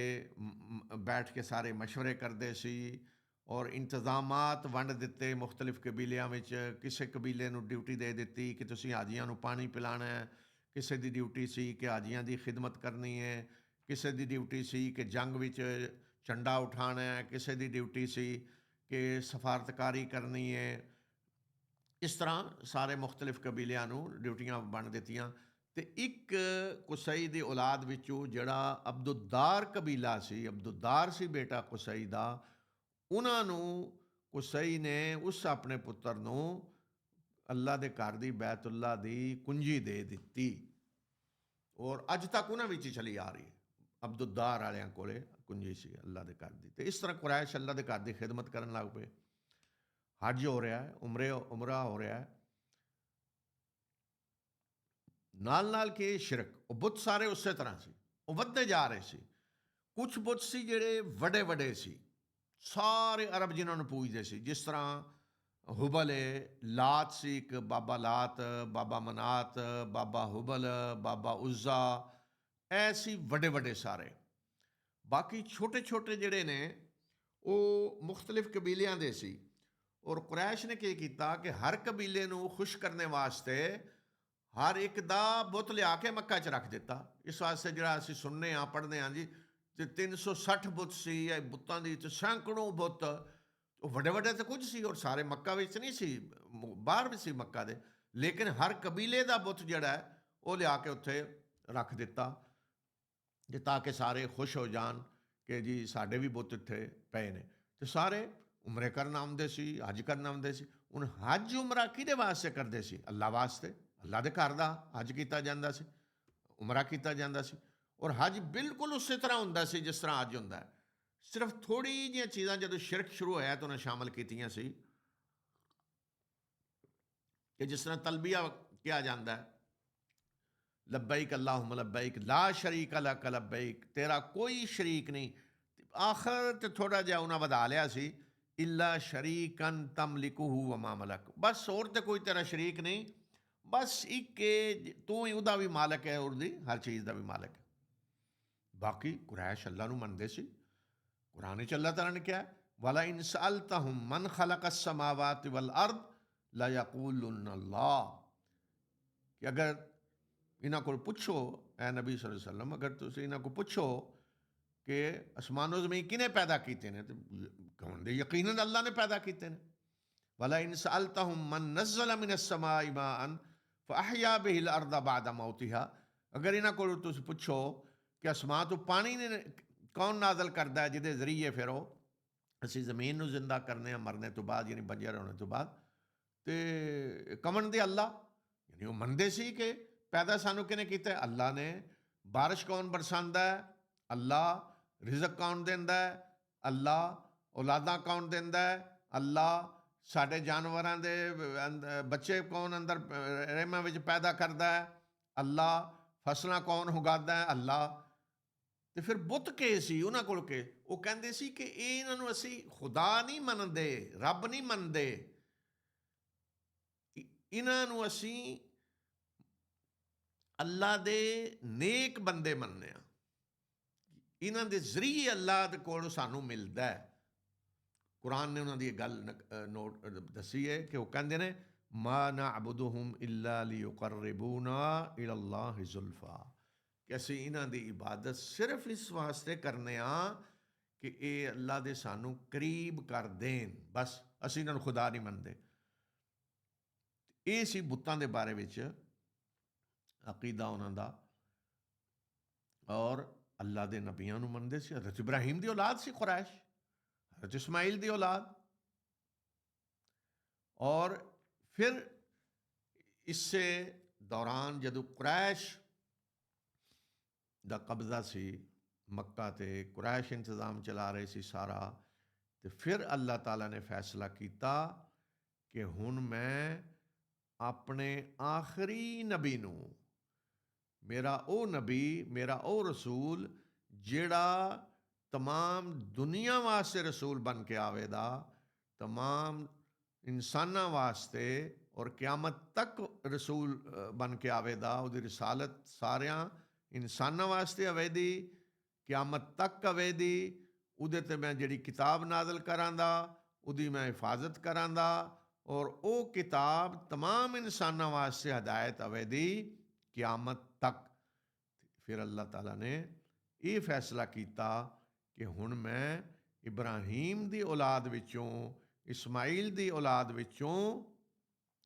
ਬੈਠ ਕੇ ਸਾਰੇ ਮਸ਼ਵਰੇ ਕਰਦੇ ਸੀ ਔਰ ਇੰਤਜ਼ਾਮਾਤ ਵੰਡ ਦਿੱਤੇ ਮੁਖਤਲਿਫ ਕਬੀਲਿਆਂ ਵਿੱਚ। ਕਿਸੇ ਕਬੀਲੇ ਨੂੰ ਡਿਊਟੀ ਦੇ ਦਿੱਤੀ ਕਿ ਤੁਸੀਂ ਹਾਜੀਆਂ ਨੂੰ ਪਾਣੀ ਪਿਲਾਉਣਾ ਹੈ, ਕਿਸੇ ਦੀ ਡਿਊਟੀ ਸੀ ਕਿ ਹਾਜੀਆਂ ਦੀ ਖਿਦਮਤ ਕਰਨੀ ਹੈ, ਕਿਸੇ ਦੀ ਡਿਊਟੀ ਸੀ ਕਿ ਜੰਗ ਵਿੱਚ ਝੰਡਾ ਉਠਾਉਣਾ ਹੈ, ਕਿਸੇ ਦੀ ਡਿਊਟੀ ਸੀ ਕਿ ਸਫਾਰਤਕਾਰੀ ਕਰਨੀ ਹੈ। ਇਸ ਤਰ੍ਹਾਂ ਸਾਰੇ ਮੁਖਤਲਿਫ ਕਬੀਲਿਆਂ ਨੂੰ ਡਿਊਟੀਆਂ ਵੰਡ ਦਿੱਤੀਆਂ। ਅਤੇ ਇੱਕ ਕੁਸਈ ਦੀ ਔਲਾਦ ਵਿੱਚੋਂ ਜਿਹੜਾ ਅਬਦੁੱਦਾਰ ਕਬੀਲਾ ਸੀ, ਅਬਦੁੱਦਾਰ ਸੀ ਬੇਟਾ ਕੁਸਈ ਦਾ, ਉਹਨਾਂ ਨੂੰ ਕੁਸਈ ਨੇ ਉਸ ਆਪਣੇ ਪੁੱਤਰ ਨੂੰ ਅੱਲਾ ਦੇ ਘਰ ਦੀ ਬੈਤੁੱਲਾ ਦੀ ਕੁੰਜੀ ਦੇ ਦਿੱਤੀ ਔਰ ਅੱਜ ਤੱਕ ਉਹਨਾਂ ਵਿੱਚ ਹੀ ਚਲੀ ਆ ਰਹੀ ਹੈ। ਅਬਦੁੱਦਾਰ ਵਾਲਿਆਂ ਕੋਲੇ ਕੁੰਜੀ ਸੀ ਅੱਲਾ ਦੇ ਘਰ ਦੀ। ਅਤੇ ਇਸ ਤਰ੍ਹਾਂ ਕੁਰੈਸ਼ ਅੱਲਾ ਦੇ ਘਰ ਦੀ ਖਿਦਮਤ ਕਰਨ ਲੱਗ ਪਏ। ਹੱਜ ਹੋ ਰਿਹਾ ਹੈ, ਉਮਰਾ ਹੋ ਰਿਹਾ ਹੈ, ਨਾਲ ਨਾਲ ਕਿ ਸ਼ਿਰਕ, ਉਹ ਬੁੱਤ ਸਾਰੇ ਉਸੇ ਤਰ੍ਹਾਂ ਸੀ, ਉਹ ਵੱਧਦੇ ਜਾ ਰਹੇ ਸੀ। ਕੁਛ ਬੁੱਤ ਸੀ ਜਿਹੜੇ ਵੱਡੇ ਵੱਡੇ ਸੀ, ਸਾਰੇ ਅਰਬ ਜਿਨ੍ਹਾਂ ਨੂੰ ਪੂਜਦੇ ਸੀ, ਜਿਸ ਤਰ੍ਹਾਂ ਹੁਬਲ ਹੈ, ਲਾਤ ਸੀ ਇੱਕ, ਬਾਬਾ ਲਾਤ, ਬਾਬਾ ਮਨਾਤ, ਬਾਬਾ ਹੁਬਲ, ਬਾਬਾ ਉਜ਼ਾ, ਇਹ ਸੀ ਵੱਡੇ ਵੱਡੇ ਸਾਰੇ। ਬਾਕੀ ਛੋਟੇ ਛੋਟੇ ਜਿਹੜੇ ਨੇ ਉਹ ਮੁਖਤਲਿਫ ਕਬੀਲਿਆਂ ਦੇ ਸੀ। ਔਰ ਕੁਰੈਸ਼ ਨੇ ਕੀ ਕੀਤਾ ਕਿ ਹਰ ਕਬੀਲੇ ਨੂੰ ਖੁਸ਼ ਕਰਨ ਵਾਸਤੇ ਹਰ ਇੱਕ ਦਾ ਬੁੱਤ ਲਿਆ ਕੇ ਮੱਕਾ 'ਚ ਰੱਖ ਦਿੱਤਾ। ਇਸ ਵਾਸਤੇ ਜਿਹੜਾ ਅਸੀਂ ਸੁਣਨੇ ਹਾਂ, ਪੜ੍ਹਦੇ ਹਾਂ ਜੀ, ਅਤੇ 360 ਬੁੱਤ ਸੀ, ਇਹ ਬੁੱਤਾਂ ਦੀ ਅਤੇ ਸੈਂਕੜੋਂ ਬੁੱਤ, ਉਹ ਵੱਡੇ ਵੱਡੇ ਤਾਂ ਕੁਝ ਸੀ ਔਰ ਸਾਰੇ ਮੱਕਾ ਵਿੱਚ ਨਹੀਂ ਸੀ, ਬਾਹਰ ਵੀ ਸੀ ਮੱਕਾ ਦੇ। ਲੇਕਿਨ ਹਰ ਕਬੀਲੇ ਦਾ ਬੁੱਤ ਜਿਹੜਾ ਹੈ ਉਹ ਲਿਆ ਕੇ ਉੱਥੇ ਰੱਖ ਦਿੱਤਾ, ਜੇ ਤਾਂ ਕਿ ਸਾਰੇ ਖੁਸ਼ ਹੋ ਜਾਣ ਕਿ ਜੀ ਸਾਡੇ ਵੀ ਬੁੱਤ ਇੱਥੇ ਪਏ ਨੇ। ਅਤੇ ਸਾਰੇ ਉਮਰੇ ਕਰਨ ਆਉਂਦੇ ਸੀ, ਹੱਜ ਕਰਨ ਆਉਂਦੇ ਸੀ। ਹੁਣ ਹਜ ਉਮਰਾ ਕਿਹਦੇ ਵਾਸਤੇ ਕਰਦੇ ਸੀ? ਅੱਲਾ ਵਾਸਤੇ। ਅੱਲਾ ਦੇ ਘਰ ਦਾ ਹਜ ਕੀਤਾ ਜਾਂਦਾ ਸੀ, ਉਮਰਾ ਕੀਤਾ ਜਾਂਦਾ ਸੀ। ਔਰ ਹਜ ਬਿਲਕੁਲ ਉਸੇ ਤਰ੍ਹਾਂ ਹੁੰਦਾ ਸੀ ਜਿਸ ਤਰ੍ਹਾਂ ਅੱਜ ਹੁੰਦਾ ਹੈ। ਸਿਰਫ ਥੋੜ੍ਹੀ ਜਿਹੀਆਂ ਚੀਜ਼ਾਂ ਜਦੋਂ ਸ਼ਿਰਕ ਸ਼ੁਰੂ ਹੋਇਆ ਤਾਂ ਉਹਨੇ ਸ਼ਾਮਲ ਕੀਤੀਆਂ ਸੀ, ਕਿ ਜਿਸ ਤਰ੍ਹਾਂ ਤਲਬੀਆ ਕਿਹਾ ਜਾਂਦਾ ਹੈ, ਲੱਬੈਕ ਅੱਲਾਹੁਮ ਲੱਬੈਕ ਲਾ ਸ਼ਰੀਕ ਲਕ ਲੱਬੈਕ, ਤੇਰਾ ਕੋਈ ਸ਼ਰੀਕ ਨਹੀਂ। ਆਖਰ ਤੇ ਥੋੜ੍ਹਾ ਜਿਹਾ ਉਹਨਾਂ ਵਧਾ ਲਿਆ ਸੀ, ਇੱਲਾ ਸ਼ਰੀਕਨ ਤਮਲਿਕੁਹੂ ਵਮਾ ਮਲਕ, ਬਸ ਹੋਰ ਤੇ ਕੋਈ ਤੇਰਾ ਸ਼ਰੀਕ ਨਹੀਂ, ਬਸ ਇੱਕ ਤੂੰ ਹੀ ਉਹਦਾ ਵੀ ਮਾਲਕ ਹੈ, ਉਹਦੀ ਹਰ ਚੀਜ਼ ਦਾ ਵੀ ਮਾਲਕ ਹੈ। ਬਾਕੀ ਕੁਰੈਸ਼ ਅੱਲਾ ਨੂੰ ਮੰਨਦੇ ਸੀ। ਕੁਰਾਨ ਵਿੱਚ ਅੱਲਾਹ ਤਾਲਾ ਨੇ ਕਿਹਾ, ਵਲਾ ਇਨ ਸਅਲਤਹੁਮ ਮਨ ਖਲਕ ਸਮਆਵਾਤ ਵਲ ਅਰਦ ਲਾ ਯਕੂਲੁਨ ਅੱਲਾਹ, ਕਿ ਅਗਰ ਇਹਨਾਂ ਕੋਲ ਪੁੱਛੋ, ਐ ਨਬੀ ਸੱਲੱਲਾਹੁ ਅਲੈहि ਵਸੱਲਮ, ਅਗਰ ਤੁਸੀਂ ਇਹਨਾਂ ਕੋਲ ਪੁੱਛੋ ਕਿ ਅਸਮਾਨੋ ਜ਼ਮੀਨ ਕਿਹਨੇ ਪੈਦਾ ਕੀਤੇ ਨੇ, ਤੇ ਕਹਣਗੇ ਯਕੀਨਨ ਅੱਲਾ ਨੇ ਪੈਦਾ ਕੀਤੇ ਨੇ। ਵਲਾ ਇਨ ਸਅਲਤਹੁਮ ਮਨ ਨਜ਼ਲ ਮਿਨ अस्समाइ ਮਾਅਨ ਫਅਹਿਆ ਬਿਹਿਲ ਅਰਦ ਬਅਦ ਮੌਤਿਹਾ, ਅਗਰ ਇਹਨਾਂ ਕੋਲ ਤੁਸੀਂ ਪੁੱਛੋ ਕਿ ਅਸਮਾਂ ਤੋਂ ਪਾਣੀ ਨੇ ਕੌਣ ਨਾਜ਼ਲ ਕਰਦਾ ਹੈ ਜਿਹਦੇ ਜ਼ਰੀਏ ਫਿਰ ਅਸੀਂ ਜ਼ਮੀਨ ਨੂੰ ਜ਼ਿੰਦਾ ਕਰਨੇ ਹਾਂ ਮਰਨੇ ਤੋਂ ਬਾਅਦ, ਯਾਨੀ ਬੰਜਰ ਹੋਣੇ ਤੋਂ ਬਾਅਦ, ਤੇ ਕਮਨ ਦੇ ਅੱਲਾ, ਯਾਨੀ ਉਹ ਮੰਨਦੇ ਸੀ ਕਿ ਪੈਦਾ ਸਾਨੂੰ ਕਿਹਨੇ ਕੀਤਾ? ਅੱਲਾ ਨੇ। ਬਾਰਿਸ਼ ਕੌਣ ਬਰਸਾਉਂਦਾ ਹੈ? ਅੱਲਾ। ਰਿਜ਼ਕ ਕੌਣ ਦਿੰਦਾ ਹੈ? ਅੱਲਾ। ਔਲਾਦਾਂ ਕੌਣ ਦਿੰਦਾ ਹੈ? ਅੱਲਾ। ਸਾਡੇ ਜਾਨਵਰਾਂ ਦੇ ਬੱਚੇ ਕੌਣ ਅੰਦਰ ਰਹਿਮਾਂ ਵਿੱਚ ਪੈਦਾ ਕਰਦਾ ਹੈ? ਅੱਲਾ। ਫਸਲਾਂ ਕੌਣ ਉਗਾਉਂਦਾ ਹੈ? ਅੱਲਾ। ਤੇ ਫਿਰ ਬੁੱਤ ਕੇ ਸੀ ਉਹਨਾਂ ਕੋਲ, ਕੇ ਉਹ ਕਹਿੰਦੇ ਸੀ ਕਿ ਇਹ ਇਹਨਾਂ ਨੂੰ ਅਸੀਂ ਖੁਦਾ ਨਹੀਂ ਮੰਨਦੇ, ਰੱਬ ਨਹੀਂ ਮੰਨਦੇ, ਇਹਨਾਂ ਨੂੰ ਅਸੀਂ ਅੱਲਾ ਦੇ ਨੇਕ ਬੰਦੇ ਮੰਨਦੇ ਹਾਂ, ਇਹਨਾਂ ਦੇ ਜ਼ਰੀਏ ਅੱਲਾ ਦੇ ਕੋਲ ਸਾਨੂੰ ਮਿਲਦਾ ਹੈ। ਕੁਰਾਨ ਨੇ ਉਹਨਾਂ ਦੀ ਗੱਲ ਨੋਟ ਦੱਸੀ ਹੈ ਕਿ ਉਹ ਕਹਿੰਦੇ ਨੇ, ਮਾ ਨਅਬੁਦੁਹੁਮ ਇਲਾ ਲਿਯੁਕਰਰਿਬੂਨਾ ਇਲੱਲਾਹਿ ਜ਼ੁਲਫਾ, ਕਿ ਅਸੀਂ ਇਹਨਾਂ ਦੀ ਇਬਾਦਤ ਸਿਰਫ ਇਸ ਵਾਸਤੇ ਕਰਨੇ ਹਾਂ ਕਿ ਇਹ ਅੱਲਾ ਦੇ ਸਾਨੂੰ ਕਰੀਬ ਕਰ ਦੇਣ, ਬਸ ਅਸੀਂ ਇਹਨਾਂ ਨੂੰ ਖੁਦਾ ਨਹੀਂ ਮੰਨਦੇ। ਇਹ ਸੀ ਬੁੱਤਾਂ ਦੇ ਬਾਰੇ ਵਿੱਚ ਅਕੀਦਾ ਉਹਨਾਂ ਦਾ। ਔਰ ਅੱਲਾ ਦੇ ਨਬੀਆਂ ਨੂੰ ਮੰਨਦੇ ਸੀ। ਹਜ਼ਰਤ ਇਬਰਾਹੀਮ ਦੀ ਔਲਾਦ ਸੀ ਕੁਰੈਸ਼, ਹਜ਼ਰਤ ਇਸਮਾਈਲ ਦੀ ਔਲਾਦ। ਔਰ ਫਿਰ ਇਸੇ ਦੌਰਾਨ ਜਦੋਂ ਕੁਰੈਸ਼ ਦਾ ਕਬਜ਼ਾ ਸੀ ਮੱਕਾ ਤੇ, ਕੁਰੈਸ਼ ਇੰਤਜ਼ਾਮ ਚਲਾ ਰਹੇ ਸੀ ਸਾਰਾ, ਤੇ ਫਿਰ ਅੱਲਾਹ ਤਾਲਾ ਨੇ ਫੈਸਲਾ ਕੀਤਾ ਕਿ ਹੁਣ ਮੈਂ ਆਪਣੇ ਆਖਰੀ ਨਬੀ ਨੂੰ, ਮੇਰਾ ਉਹ ਨਬੀ, ਮੇਰਾ ਉਹ ਰਸੂਲ ਜਿਹੜਾ ਤਮਾਮ ਦੁਨੀਆ ਵਾਸਤੇ ਰਸੂਲ ਬਣ ਕੇ ਆਵੇਗਾ, ਤਮਾਮ ਇਨਸਾਨਾਂ ਵਾਸਤੇ, ਔਰ ਕਿਆਮਤ ਤੱਕ ਰਸੂਲ ਬਣ ਕੇ ਆਵੇਗਾ। ਉਹਦੀ ਰਿਸਾਲਤ ਸਾਰਿਆਂ ਇਨਸਾਨਾਂ ਵਾਸਤੇ ਆਵੇਦੀ, ਕਿਆਮਤ ਤੱਕ ਆਵੇਦੀ। ਉਹਦੇ 'ਤੇ ਮੈਂ ਜਿਹੜੀ ਕਿਤਾਬ ਨਾਜ਼ਲ ਕਰਾਂਗਾ ਉਹਦੀ ਮੈਂ ਹਿਫਾਜ਼ਤ ਕਰਾਂਗਾ, ਔਰ ਉਹ ਕਿਤਾਬ तमाम ਇਨਸਾਨਾਂ ਵਾਸਤੇ ਹਦਾਇਤ ਆਵੇਦੀ ਕਿਆਮਤ ਤੱਕ। ਫਿਰ ਅੱਲਾਹ ਤਾਲਾ ਨੇ ਇਹ ਫੈਸਲਾ ਕੀਤਾ ਕਿ ਹੁਣ ਮੈਂ ਇਬਰਾਹੀਮ ਦੀ ਔਲਾਦ ਵਿੱਚੋਂ, ਇਸਮਾਈਲ ਦੀ ਔਲਾਦ ਵਿੱਚੋਂ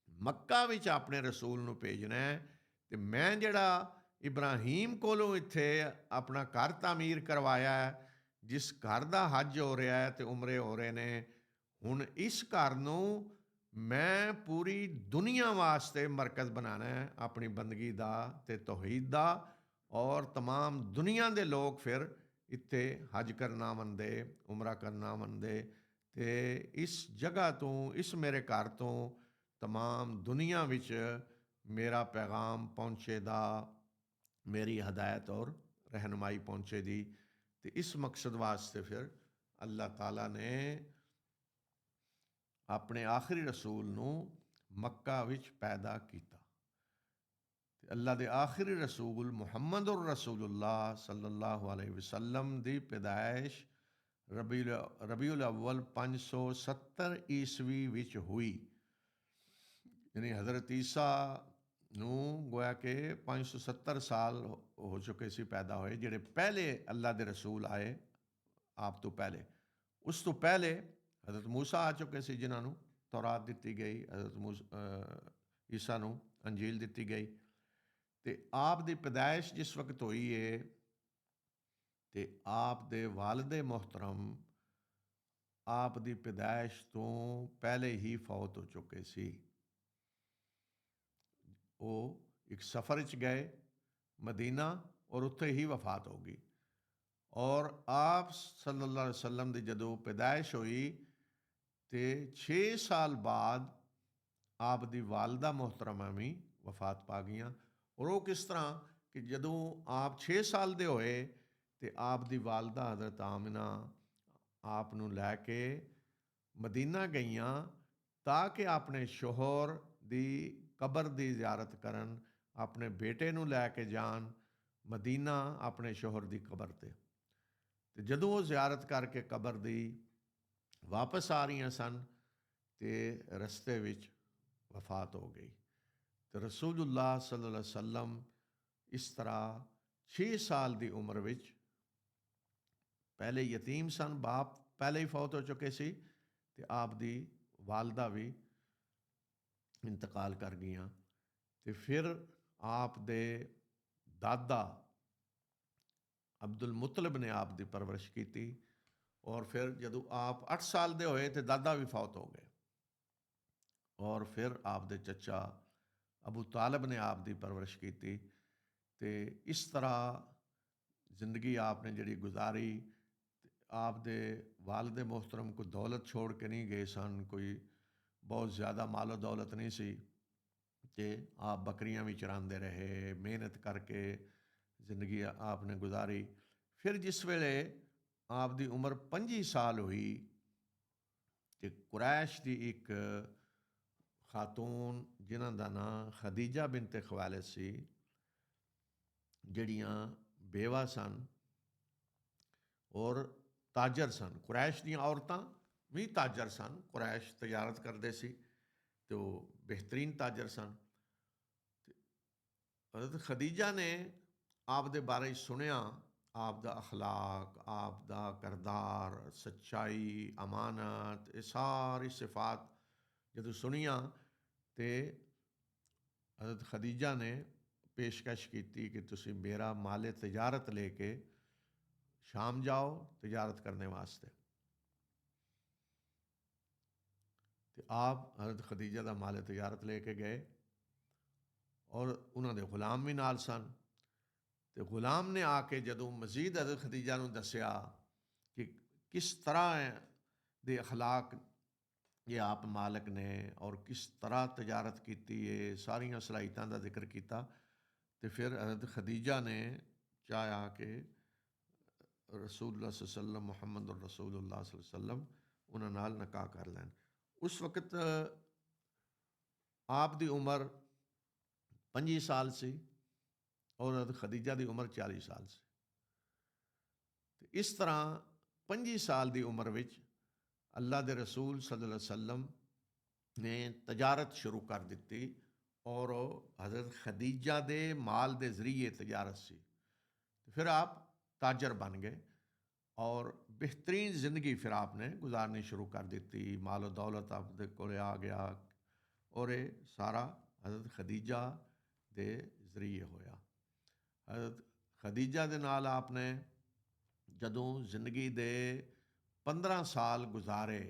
ਮੱਕਾ ਵਿੱਚ ਆਪਣੇ ਰਸੂਲ ਨੂੰ ਭੇਜਣਾ ਹੈ। ਅਤੇ ਮੈਂ ਜਿਹੜਾ ਇਬਰਾਹੀਮ ਕੋਲੋਂ ਇੱਥੇ ਆਪਣਾ ਘਰ ਤਾਮੀਰ ਕਰਵਾਇਆ ਹੈ, ਜਿਸ ਘਰ ਦਾ ਹੱਜ ਹੋ ਰਿਹਾ ਹੈ ਅਤੇ ਉਮਰੇ ਹੋ ਰਹੇ ਨੇ, ਹੁਣ ਇਸ ਘਰ ਨੂੰ ਮੈਂ ਪੂਰੀ ਦੁਨੀਆ ਵਾਸਤੇ ਮਰਕਜ਼ ਬਣਾਉਣਾ ਹੈ ਆਪਣੀ ਬੰਦਗੀ ਦਾ ਅਤੇ ਤੌਹੀਦ ਦਾ। ਔਰ तमाम ਦੁਨੀਆ ਦੇ ਲੋਕ ਫਿਰ ਇੱਥੇ ਹੱਜ ਕਰਨਾ ਆਵਣਦੇ, ਉਮਰਾ ਕਰਨਾ ਆਵਣਦੇ, ਅਤੇ ਇਸ ਜਗ੍ਹਾ ਤੋਂ, ਇਸ ਮੇਰੇ ਘਰ ਤੋਂ तमाम ਦੁਨੀਆ ਵਿੱਚ ਮੇਰਾ ਪੈਗਾਮ ਪਹੁੰਚੇਦਾ, ਮੇਰੀ ਹਦਾਇਤ ਔਰ ਰਹਿਨਮਾਈ ਪਹੁੰਚੇਦੀ। ਅਤੇ ਇਸ ਮਕਸਦ ਵਾਸਤੇ ਫਿਰ ਅੱਲਾਹ ਤਾਲਾ ਨੇ ਆਪਣੇ ਆਖਰੀ ਰਸੂਲ ਨੂੰ ਮੱਕਾ ਵਿੱਚ ਪੈਦਾ ਕੀਤਾ। ਅਤੇ ਅੱਲਾ ਦੇ ਆਖਰੀ ਰਸੂਲ ਮੁਹੰਮਦੁਰ ਰਸੂਲੁੱਲਾਹ ਸੱਲੱਲਾਹੁ ਅਲੈਹਿ ਵਸੱਲਮ ਦੀ ਪੈਦਾਇਸ਼ ਰਬੀਉਲ ਅਵਲ 570 ਈਸਵੀ ਵਿੱਚ ਹੋਈ। ਯਾਨੀ ਹਜ਼ਰਤ ਈਸਾ ਨੂੰ ਗੋਇਆ ਕਿ 570 ਸਾਲ ਹੋ ਚੁੱਕੇ ਸੀ ਪੈਦਾ ਹੋਏ, ਜਿਹੜੇ ਪਹਿਲੇ ਅੱਲਾ ਦੇ ਰਸੂਲ ਆਏ ਆਪ ਤੋਂ ਪਹਿਲੇ। ਉਸ ਤੋਂ ਪਹਿਲੇ ਹਜ਼ਰਤ ਮੂਸਾ ਆ ਚੁੱਕੇ ਸੀ, ਜਿਨ੍ਹਾਂ ਨੂੰ ਤੌਰਾਤ ਦਿੱਤੀ ਗਈ, ਹਜ਼ਰਤ ਈਸਾ ਨੂੰ ਅੰਜੀਲ ਦਿੱਤੀ ਗਈ। ਅਤੇ ਆਪ ਦੀ ਪੈਦਾਇਸ਼ ਜਿਸ ਵਕਤ ਹੋਈ ਹੈ, ਅਤੇ ਆਪ ਦੇ ਵਾਲਿਦ ਮੁਹਤਰਮ ਆਪ ਦੀ ਪੈਦਾਇਸ਼ ਤੋਂ ਪਹਿਲੇ ਹੀ ਫੌਤ ਹੋ ਚੁੱਕੇ ਸੀ। ਉਹ ਇੱਕ ਸਫ਼ਰ 'ਚ ਗਏ ਮਦੀਨਾ ਔਰ ਉੱਥੇ ਹੀ ਵਫਾਤ ਹੋ ਗਈ। ਔਰ ਆਪ ਸੱਲੱਲਾਹੁ ਅਲੈहि ਵਸੱਲਮ ਦੀ ਜਦੋਂ ਪੈਦਾਇਸ਼ ਹੋਈ ਤੇ 6 ਸਾਲ ਬਾਅਦ ਆਪ ਦੀ ਵਾਲਦਾ ਮੁਹਤਰਮਾ ਵੀ ਵਫਾਤ ਪਾ ਗਈਆਂ। ਔਰ ਉਹ ਕਿਸ ਤਰ੍ਹਾਂ ਕਿ ਜਦੋਂ ਆਪ 6 ਸਾਲ ਦੇ ਹੋਏ ਤੇ ਆਪ ਦੀ ਵਾਲਦਾ ਹਜ਼ਰਤ ਆਮਿਨਾ ਆਪ ਨੂੰ ਲੈ ਕੇ ਮਦੀਨਾ ਗਈਆਂ ਤਾਂ ਕਿ ਆਪਣੇ ਸ਼ੋਹਰ ਦੀ ਕਬਰ ਦੀ ਜ਼ਿਆਰਤ ਕਰਨ, ਆਪਣੇ ਬੇਟੇ ਨੂੰ ਲੈ ਕੇ ਜਾਣ ਮਦੀਨਾ ਆਪਣੇ ਸ਼ੋਹਰ ਦੀ ਕਬਰ 'ਤੇ। ਅਤੇ ਜਦੋਂ ਉਹ ਜ਼ਿਆਰਤ ਕਰਕੇ ਕਬਰ ਦੀ ਵਾਪਸ ਆ ਰਹੀਆਂ ਸਨ ਤੇ ਰਸਤੇ ਵਿੱਚ ਵਫਾਤ ਹੋ ਗਈ। ਤੇ ਰਸੂਲੁल्लाह सल्लल्लाहु अलैहि वसल्लम ਇਸ ਤਰ੍ਹਾਂ 6 ਸਾਲ ਦੀ ਉਮਰ ਵਿੱਚ ਪਹਿਲੇ ਯਤੀਮ ਸਨ, ਬਾਪ ਪਹਿਲੇ ਹੀ ਫੌਤ ਹੋ ਚੁੱਕੇ ਸੀ ਤੇ ਆਪ ਦੀ ਵਾਲਦਾ ਵੀ ਇੰਤਕਾਲ ਕਰ ਗਈਆਂ। ਤੇ ਫਿਰ ਆਪ ਦੇ ਦਾਦਾ ਅਬਦੁਲ ਮੁਤਲਬ ਨੇ ਆਪ ਦੀ ਪਰਵਰਿਸ਼ ਕੀਤੀ। ਔਰ ਫਿਰ ਜਦੋਂ ਆਪ 8 ਸਾਲ ਦੇ ਹੋਏ ਤੇ ਦਾਦਾ ਵੀ ਫੌਤ ਹੋ ਗਏ। ਔਰ ਫਿਰ ਆਪ ਦੇ ਚੱਚਾ ਅਬੂ ਤਾਲਿਬ ਨੇ ਆਪ ਦੀ ਪਰਵਰਿਸ਼ ਕੀਤੀ। ਤੇ ਇਸ ਤਰ੍ਹਾਂ ਜ਼ਿੰਦਗੀ ਆਪ ਨੇ ਜਿਹੜੀ ਗੁਜ਼ਾਰੀ। ਆਪ ਦੇ ਵਾਲਿਦ ਮੁਹਤਰਮ ਕੋਈ ਦੌਲਤ ਛੋੜ ਕੇ ਨਹੀਂ ਗਏ ਸਨ, ਕੋਈ ਬਹੁਤ ਜ਼ਿਆਦਾ ਮਾਲੋ ਦੌਲਤ ਨਹੀਂ ਸੀ। ਤੇ ਆਪ ਬੱਕਰੀਆਂ ਵੀ ਚਰਾਉਂਦੇ ਰਹੇ, ਮਿਹਨਤ ਕਰਕੇ ਜ਼ਿੰਦਗੀ ਆਪ ਨੇ ਗੁਜ਼ਾਰੀ। ਫਿਰ ਜਿਸ ਵੇਲੇ ਆਪ ਦੀ ਉਮਰ 25 ਸਾਲ ਹੋਈ ਤੇ ਕੁਰੈਸ਼ ਦੀ ਇੱਕ ਖਾਤੂਨ ਜਿਨ੍ਹਾਂ ਦਾ ਨਾਂ ਖਦੀਜਾ ਬਿਨਤ ਖਵਾਲਿਦ ਸੀ, ਜਿਹੜੀਆਂ ਬੇਵਾ ਸਨ ਔਰ ਤਾਜਰ ਸਨ। ਕੁਰੈਸ਼ ਦੀਆਂ ਔਰਤਾਂ ਵੀ ਤਾਜਰ ਸਨ, ਕੁਰੈਸ਼ ਤਜਾਰਤ ਕਰਦੇ ਸੀ ਤੇ ਉਹ ਬਿਹਤਰੀਨ ਤਾਜਰ ਸਨ। ਹਜ਼ਰਤ ਖਦੀਜਾ ਨੇ ਆਪ ਦੇ ਬਾਰੇ ਸੁਣਿਆ, ਆਪ ਦਾ ਅਖਲਾਕ, ਆਪ ਦਾ ਕਰਦਾਰ, ਸੱਚਾਈ, ਅਮਾਨਤ, ਇਹ ਸਾਰੀ ਸਿਫਾਤ ਜਦੋਂ ਸੁਣੀਆਂ ਤੇ ਹਜ਼ਰਤ ਖਦੀਜਾ ਨੇ ਪੇਸ਼ਕਸ਼ ਕੀਤੀ ਕਿ ਤੁਸੀਂ ਮੇਰਾ ਮਾਲ ਤਜਾਰਤ ਲੈ ਕੇ ਸ਼ਾਮ ਜਾਓ ਤਜਾਰਤ ਕਰਨੇ ਵਾਸਤੇ। ਤੇ ਆਪ ਹਜ਼ਰਤ ਖਦੀਜਾ ਦਾ ਮਾਲ ਤਜਾਰਤ ਲੈ ਕੇ ਗਏ ਔਰ ਉਹਨਾਂ ਦੇ ਗੁਲਾਮ ਵੀ ਨਾਲ ਸਨ। ਤੇ ਗੁਲਾਮ ਨੇ ਆ ਕੇ ਜਦੋਂ ਮਜ਼ੀਦ ਹਜ਼ਰਤ ਖਦੀਜਾ ਨੂੰ ਦੱਸਿਆ ਕਿ ਕਿਸ ਤਰ੍ਹਾਂ ਦੇ ਅਖਲਾਕ ਇਹ ਆਪ ਮਾਲਕ ਨੇ ਔਰ ਕਿਸ ਤਰ੍ਹਾਂ ਤਜਾਰਤ ਕੀਤੀ, ਇਹ ਸਾਰੀਆਂ ਸਲਾਹੀਤਾਂ ਦਾ ਜ਼ਿਕਰ ਕੀਤਾ। ਤੇ ਫਿਰ ਹਜ਼ਰਤ ਖਦੀਜਾ ਨੇ ਚਾਹਿਆ ਕਿ ਰਸੂਲੁल्लाह सल्लल्लाहु अलैहि वसल्लम ਮੁਹੰਮਦ ਰਸੂਲੁल्लाह सल्लल्लाहु अलैहि वसल्लम ਉਹਨਾਂ ਨਾਲ ਨਿਕਾਹ ਕਰ ਲੈਣ। ਉਸ ਵਕਤ ਆਪ ਦੀ ਉਮਰ 25 ਸਾਲ ਸੀ ਔਰ ਹਜ਼ਰਤ ਖਦੀਜਾ ਦੀ ਉਮਰ 40 ਸਾਲ ਸੀ। ਤੇ ਇਸ ਤਰ੍ਹਾਂ 25 ਸਾਲ ਦੀ ਉਮਰ ਵਿੱਚ ਅੱਲਾ ਦੇ ਰਸੂਲ ਸੱਲੱਲਾਹੁ ਅਲੈहि ਵਸੱਲਮ ਨੇ ਤਜਾਰਤ ਸ਼ੁਰੂ ਕਰ ਦਿੱਤੀ ਔਰ ਹਜ਼ਰਤ ਖਦੀਜਾ ਦੇ ਮਾਲ ਦੇ ਜ਼ਰੀਏ ਤਜਾਰਤ ਸੀ। ਫਿਰ ਆਪ ਤਾਜਰ ਬਣ ਗਏ ਔਰ ਬਿਹਤਰੀਨ ਜ਼ਿੰਦਗੀ ਫਿਰ ਆਪ ਨੇ ਗੁਜ਼ਾਰਨੀ ਸ਼ੁਰੂ ਕਰ ਦਿੱਤੀ। ਮਾਲ ਦੌਲਤ ਆਪ ਦੇ ਕੋਲ ਆ ਗਿਆ ਔਰ ਇਹ ਸਾਰਾ ਹਜ਼ਰਤ ਖਦੀਜਾ ਦੇ ਜ਼ਰੀਏ ਹੋਇਆ। ਹਜ਼ਰਤ ਖਦੀਜਾ ਦੇ ਨਾਲ ਆਪ ਨੇ ਜਦੋਂ ਜ਼ਿੰਦਗੀ ਦੇ 15 ਸਾਲ ਗੁਜ਼ਾਰੇ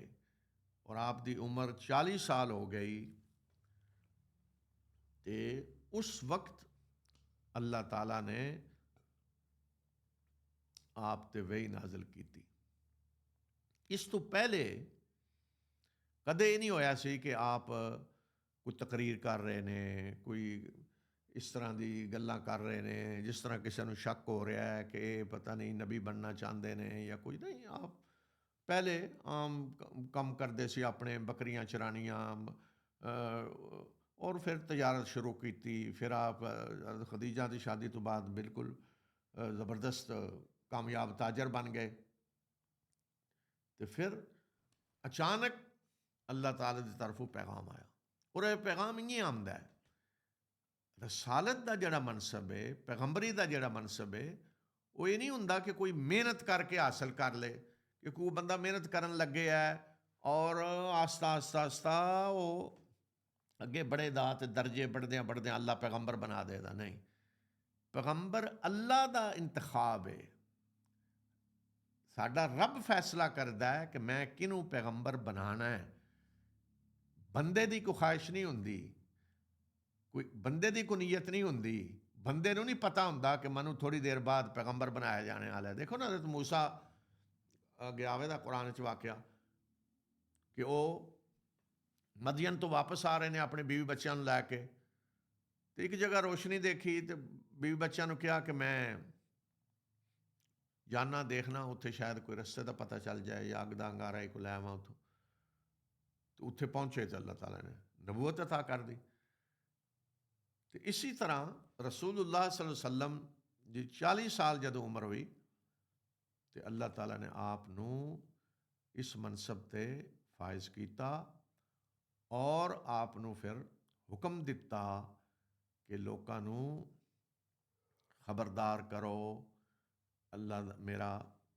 ਔਰ ਆਪ ਦੀ ਉਮਰ 40 ਸਾਲ ਹੋ ਗਈ ਤੇ ਉਸ ਵਕਤ ਅੱਲਾਹ ਤਾਲਾ ਨੇ ਆਪ ਤੇ ਵਹੀ ਨਾਜ਼ਿਲ ਕੀਤੀ। ਇਸ ਤੋਂ ਪਹਿਲੇ ਕਦੇ ਇਹ ਨਹੀਂ ਹੋਇਆ ਸੀ ਕਿ ਆਪ ਕੋਈ ਤਕਰੀਰ ਕਰ ਰਹੇ ਨੇ, ਕੋਈ ਇਸ ਤਰ੍ਹਾਂ ਦੀ ਗੱਲਾਂ ਕਰ ਰਹੇ ਨੇ ਜਿਸ ਤਰ੍ਹਾਂ ਕਿਸੇ ਨੂੰ ਸ਼ੱਕ ਹੋ ਰਿਹਾ ਹੈ ਕਿ ਇਹ ਪਤਾ ਨਹੀਂ ਨਬੀ ਬਣਨਾ ਚਾਹੁੰਦੇ ਨੇ ਜਾਂ ਕੁਝ ਨਹੀਂ। ਆਪ ਪਹਿਲੇ ਆਮ ਕੰਮ ਕਰਦੇ ਸੀ, ਆਪਣੇ ਬੱਕਰੀਆਂ ਚਰਾਣੀਆਂ ਔਰ ਫਿਰ ਤਜਾਰਤ ਸ਼ੁਰੂ ਕੀਤੀ। ਫਿਰ ਆਪ ਖਦੀਜਾ ਦੀ ਸ਼ਾਦੀ ਤੋਂ ਬਾਅਦ ਬਿਲਕੁਲ ਜ਼ਬਰਦਸਤ ਕਾਮਯਾਬ ਤਾਜਰ ਬਣ ਗਏ। ਤੇ ਫਿਰ ਅਚਾਨਕ ਅੱਲਾਹ ਤਾਲਾ ਦੀ ਤਰਫੋਂ ਪੈਗਾਮ ਆਇਆ ਔਰ ਇਹ ਪੈਗਾਮ ਇੰਝ ਆਉਂਦਾ ਹੈ, ਰਸਾਲਤ ਦਾ ਜਿਹੜਾ ਮਨਸਬ ਹੈ, ਪੈਗੰਬਰੀ ਦਾ ਜਿਹੜਾ ਮਨਸਬ ਹੈ, ਉਹ ਇਹ ਨਹੀਂ ਹੁੰਦਾ ਕਿ ਕੋਈ ਮਿਹਨਤ ਕਰਕੇ ਹਾਸਲ ਕਰ ਲੇ, ਕਿ ਕੋਈ ਬੰਦਾ ਮਿਹਨਤ ਕਰਨ ਲੱਗੇ ਹੈ ਔਰ ਆਸਤਾ ਆਸਤਾ ਆਸਤਾ ਉਹ ਅੱਗੇ बढ़ेदा ਤੇ ਦਰਜੇ बढ़ਦਿਆਂ बढ़ਦਿਆਂ ਅੱਲਾਹ ਪੈਗੰਬਰ ਬਣਾ ਦੇਦਾ। ਨਹੀਂ, ਪੈਗੰਬਰ ਅੱਲਾਹ ਦਾ ਇੰਤਖਾਬ ਹੈ। ਸਾਡਾ ਰੱਬ ਫੈਸਲਾ ਕਰਦਾ ਹੈ ਕਿ ਮੈਂ ਕਿਹਨੂੰ ਪੈਗੰਬਰ ਬਣਾਉਣਾ ਹੈ। ਬੰਦੇ ਦੀ ਕੋਈ ਖਾਹਿਸ਼ ਨਹੀਂ ਹੁੰਦੀ, ਕੋਈ ਬੰਦੇ ਦੀ ਕੋਈ ਨੀਅਤ ਨਹੀਂ ਹੁੰਦੀ। ਬੰਦੇ ਨੂੰ ਨਹੀਂ ਪਤਾ ਹੁੰਦਾ ਕਿ ਮੈਨੂੰ ਥੋੜ੍ਹੀ ਦੇਰ ਬਾਅਦ ਪੈਗੰਬਰ ਬਣਾਇਆ ਜਾਣੇ ਵਾਲਾ ਹੈ। ਦੇਖੋ ਨਾ, ਹਜ਼ਰਤ ਮੂਸਾ ਗਿਆ ਵੇ ਦਾ ਕੁਰਾਨ 'ਚ ਵਾਕਿਆ ਕਿ ਉਹ ਮਦੀਨ ਤੋਂ ਵਾਪਸ ਆ ਰਹੇ ਨੇ ਆਪਣੇ ਬੀਵੀ ਬੱਚਿਆਂ ਨੂੰ ਲੈ ਕੇ, ਅਤੇ ਇੱਕ ਜਗ੍ਹਾ ਰੋਸ਼ਨੀ ਦੇਖੀ ਅਤੇ ਬੀਵੀ ਬੱਚਿਆਂ ਨੂੰ ਕਿਹਾ ਕਿ ਮੈਂ ਜਾਨਾ ਦੇਖਣਾ, ਉੱਥੇ ਸ਼ਾਇਦ ਕੋਈ ਰਸਤੇ ਦਾ ਪਤਾ ਚੱਲ ਜਾਏ ਜਾਂ ਅੱਗ ਦਾ ਅੰਗਾਰਾ ਹੀ ਕੋਈ ਲੈ ਆਵਾਂ ਉੱਥੋਂ। ਅਤੇ ਉੱਥੇ ਪਹੁੰਚੇ ਤਾਂ ਅੱਲਾਹ ਤਾਲਾ ਨੇ ਨਬੂਵਤ ਅਤਾ ਕਰ ਦਿੱਤੀ। ਅਤੇ ਇਸੀ ਤਰ੍ਹਾਂ ਰਸੂਲੁल्लाह सल्लल्लाहु अलैहि वसल्लम ਦੀ 40 ਸਾਲ ਜਦੋਂ ਉਮਰ ਹੋਈ ਅਤੇ ਅੱਲਾਹ ਤਾਲਾ ਨੇ ਆਪ ਨੂੰ ਇਸ ਮਨਸਬ 'ਤੇ ਫਾਇਜ਼ ਕੀਤਾ ਔਰ ਆਪ ਨੂੰ ਫਿਰ ਹੁਕਮ ਦਿੱਤਾ ਕਿ ਲੋਕਾਂ ਨੂੰ ਖਬਰਦਾਰ ਕਰੋ, ਅੱਲਾਹ ਦਾ ਮੇਰਾ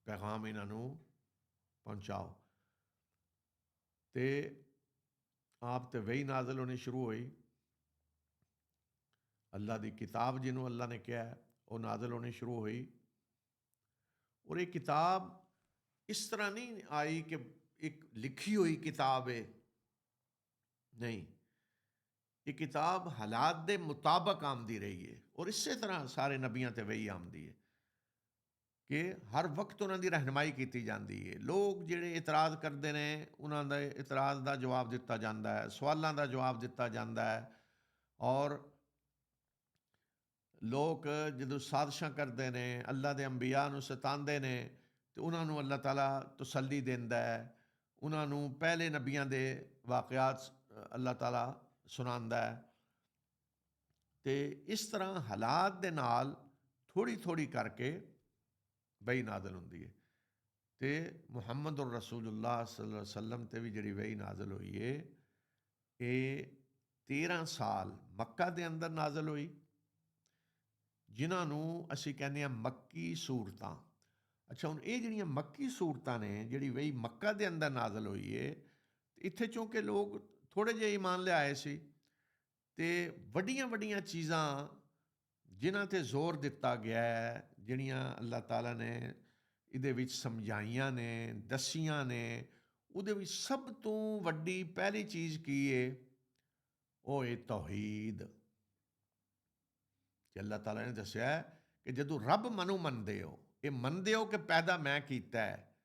ਪੈਗਾਮ ਇਹਨਾਂ ਨੂੰ ਪਹੁੰਚਾਓ। ਅਤੇ ਆਪ 'ਤੇ ਵਹੀ ਨਾਜ਼ਲ ਹੋਣੀ ਸ਼ੁਰੂ ਹੋਈ। ਅੱਲਾਹ ਦੀ ਕਿਤਾਬ ਜਿਹਨੂੰ ਅੱਲਾਹ ਨੇ ਕਿਹਾ ਉਹ ਨਾਜ਼ਲ ਹੋਣੀ ਸ਼ੁਰੂ ਹੋਈ। ਔਰ ਇਹ ਕਿਤਾਬ ਇਸ ਤਰ੍ਹਾਂ ਨਹੀਂ ਆਈ ਕਿ ਇੱਕ ਲਿਖੀ ਹੋਈ ਕਿਤਾਬ ਹੈ, ਨਹੀਂ, ਇਹ ਕਿਤਾਬ ਹਾਲਾਤ ਦੇ ਮੁਤਾਬਕ ਆਮਦੀ ਰਹੀ ਹੈ। ਔਰ ਇਸੇ ਤਰ੍ਹਾਂ ਸਾਰੇ ਨਬੀਆਂ 'ਤੇ ਵਹੀ ਆਮਦੀ ਹੈ ਕਿ ਹਰ ਵਕਤ ਉਹਨਾਂ ਦੀ ਰਹਿਨਮਾਈ ਕੀਤੀ ਜਾਂਦੀ ਹੈ। ਲੋਕ ਜਿਹੜੇ ਇਤਰਾਜ਼ ਕਰਦੇ ਨੇ ਉਹਨਾਂ ਦਾ ਇਤਰਾਜ਼ ਦਾ ਜਵਾਬ ਦਿੱਤਾ ਜਾਂਦਾ ਹੈ, ਸਵਾਲਾਂ ਦਾ ਜਵਾਬ ਦਿੱਤਾ ਜਾਂਦਾ ਹੈ। ਔਰ ਲੋਕ ਜਦੋਂ ਸਾਜ਼ਿਸ਼ਾਂ ਕਰਦੇ ਨੇ, ਅੱਲਾਹ ਦੇ ਅੰਬੀਆ ਨੂੰ ਸਤਾਉਂਦੇ ਨੇ, ਅਤੇ ਉਹਨਾਂ ਨੂੰ ਅੱਲਾਹ ਤਾਲਾ ਤਸੱਲੀ ਦਿੰਦਾ ਹੈ। ਉਹਨਾਂ ਨੂੰ ਪਹਿਲੇ ਨਬੀਆਂ ਦੇ ਵਾਕਿਆਤ ਅੱਲਾਹ ਤਾਲਾ ਸੁਣਾਉਂਦਾ ਹੈ। ਅਤੇ ਇਸ ਤਰ੍ਹਾਂ ਹਾਲਾਤ ਦੇ ਨਾਲ ਥੋੜ੍ਹੀ ਥੋੜ੍ਹੀ ਕਰਕੇ ਵਹੀ ਨਾਜ਼ਲ ਹੁੰਦੀ ਹੈ। ਅਤੇ ਮੁਹੰਮਦ ਰਸੂਲੁल्लाह सल्लल्लाहु अलैहि वसल्लम 'ਤੇ ਵੀ ਜਿਹੜੀ ਵਹੀ ਨਾਜ਼ਲ ਹੋਈ ਹੈ ਇਹ 13 ਸਾਲ ਮੱਕਾ ਦੇ ਅੰਦਰ ਨਾਜ਼ਲ ਹੋਈ, ਜਿਨ੍ਹਾਂ ਨੂੰ ਅਸੀਂ ਕਹਿੰਦੇ ਹਾਂ ਮੱਕੀ ਸੂਰਤਾਂ। ਅੱਛਾ, ਹੁਣ ਇਹ ਜਿਹੜੀਆਂ ਮੱਕੀ ਸੂਰਤਾਂ ਨੇ, ਜਿਹੜੀ ਵਹੀ ਮੱਕਾ ਦੇ ਅੰਦਰ ਨਾਜ਼ਲ ਹੋਈ ਹੈ, ਇੱਥੇ ਚੂੰਕਿ ਲੋਕ ਥੋੜ੍ਹੇ ਜਿਹੇ ਈਮਾਨ ਲਿਆਏ ਸੀ, ਅਤੇ ਵੱਡੀਆਂ ਵੱਡੀਆਂ ਚੀਜ਼ਾਂ ਜਿਨ੍ਹਾਂ 'ਤੇ ਜ਼ੋਰ ਦਿੱਤਾ ਗਿਆ ਹੈ, ਜਿਹੜੀਆਂ ਅੱਲਾਹ ਤਾਲਾ ਨੇ ਇਹਦੇ ਵਿੱਚ ਸਮਝਾਈਆਂ ਨੇ, ਦੱਸੀਆਂ ਨੇ, ਉਹਦੇ ਵਿੱਚ ਸਭ ਤੋਂ ਵੱਡੀ ਪਹਿਲੀ ਚੀਜ਼ ਕੀ ਹੈ? ਉਹ ਹੈ ਤੌਹੀਦ। ਕਿ ਅੱਲਾਹ ਤਾਲਾ ਨੇ ਦੱਸਿਆ ਕਿ ਜਦੋਂ ਰੱਬ ਮਨੂੰ ਮੰਨਦੇ ਹੋ, ਇਹ ਮੰਨਦੇ ਹੋ ਕਿ ਪੈਦਾ ਮੈਂ ਕੀਤਾ ਹੈ,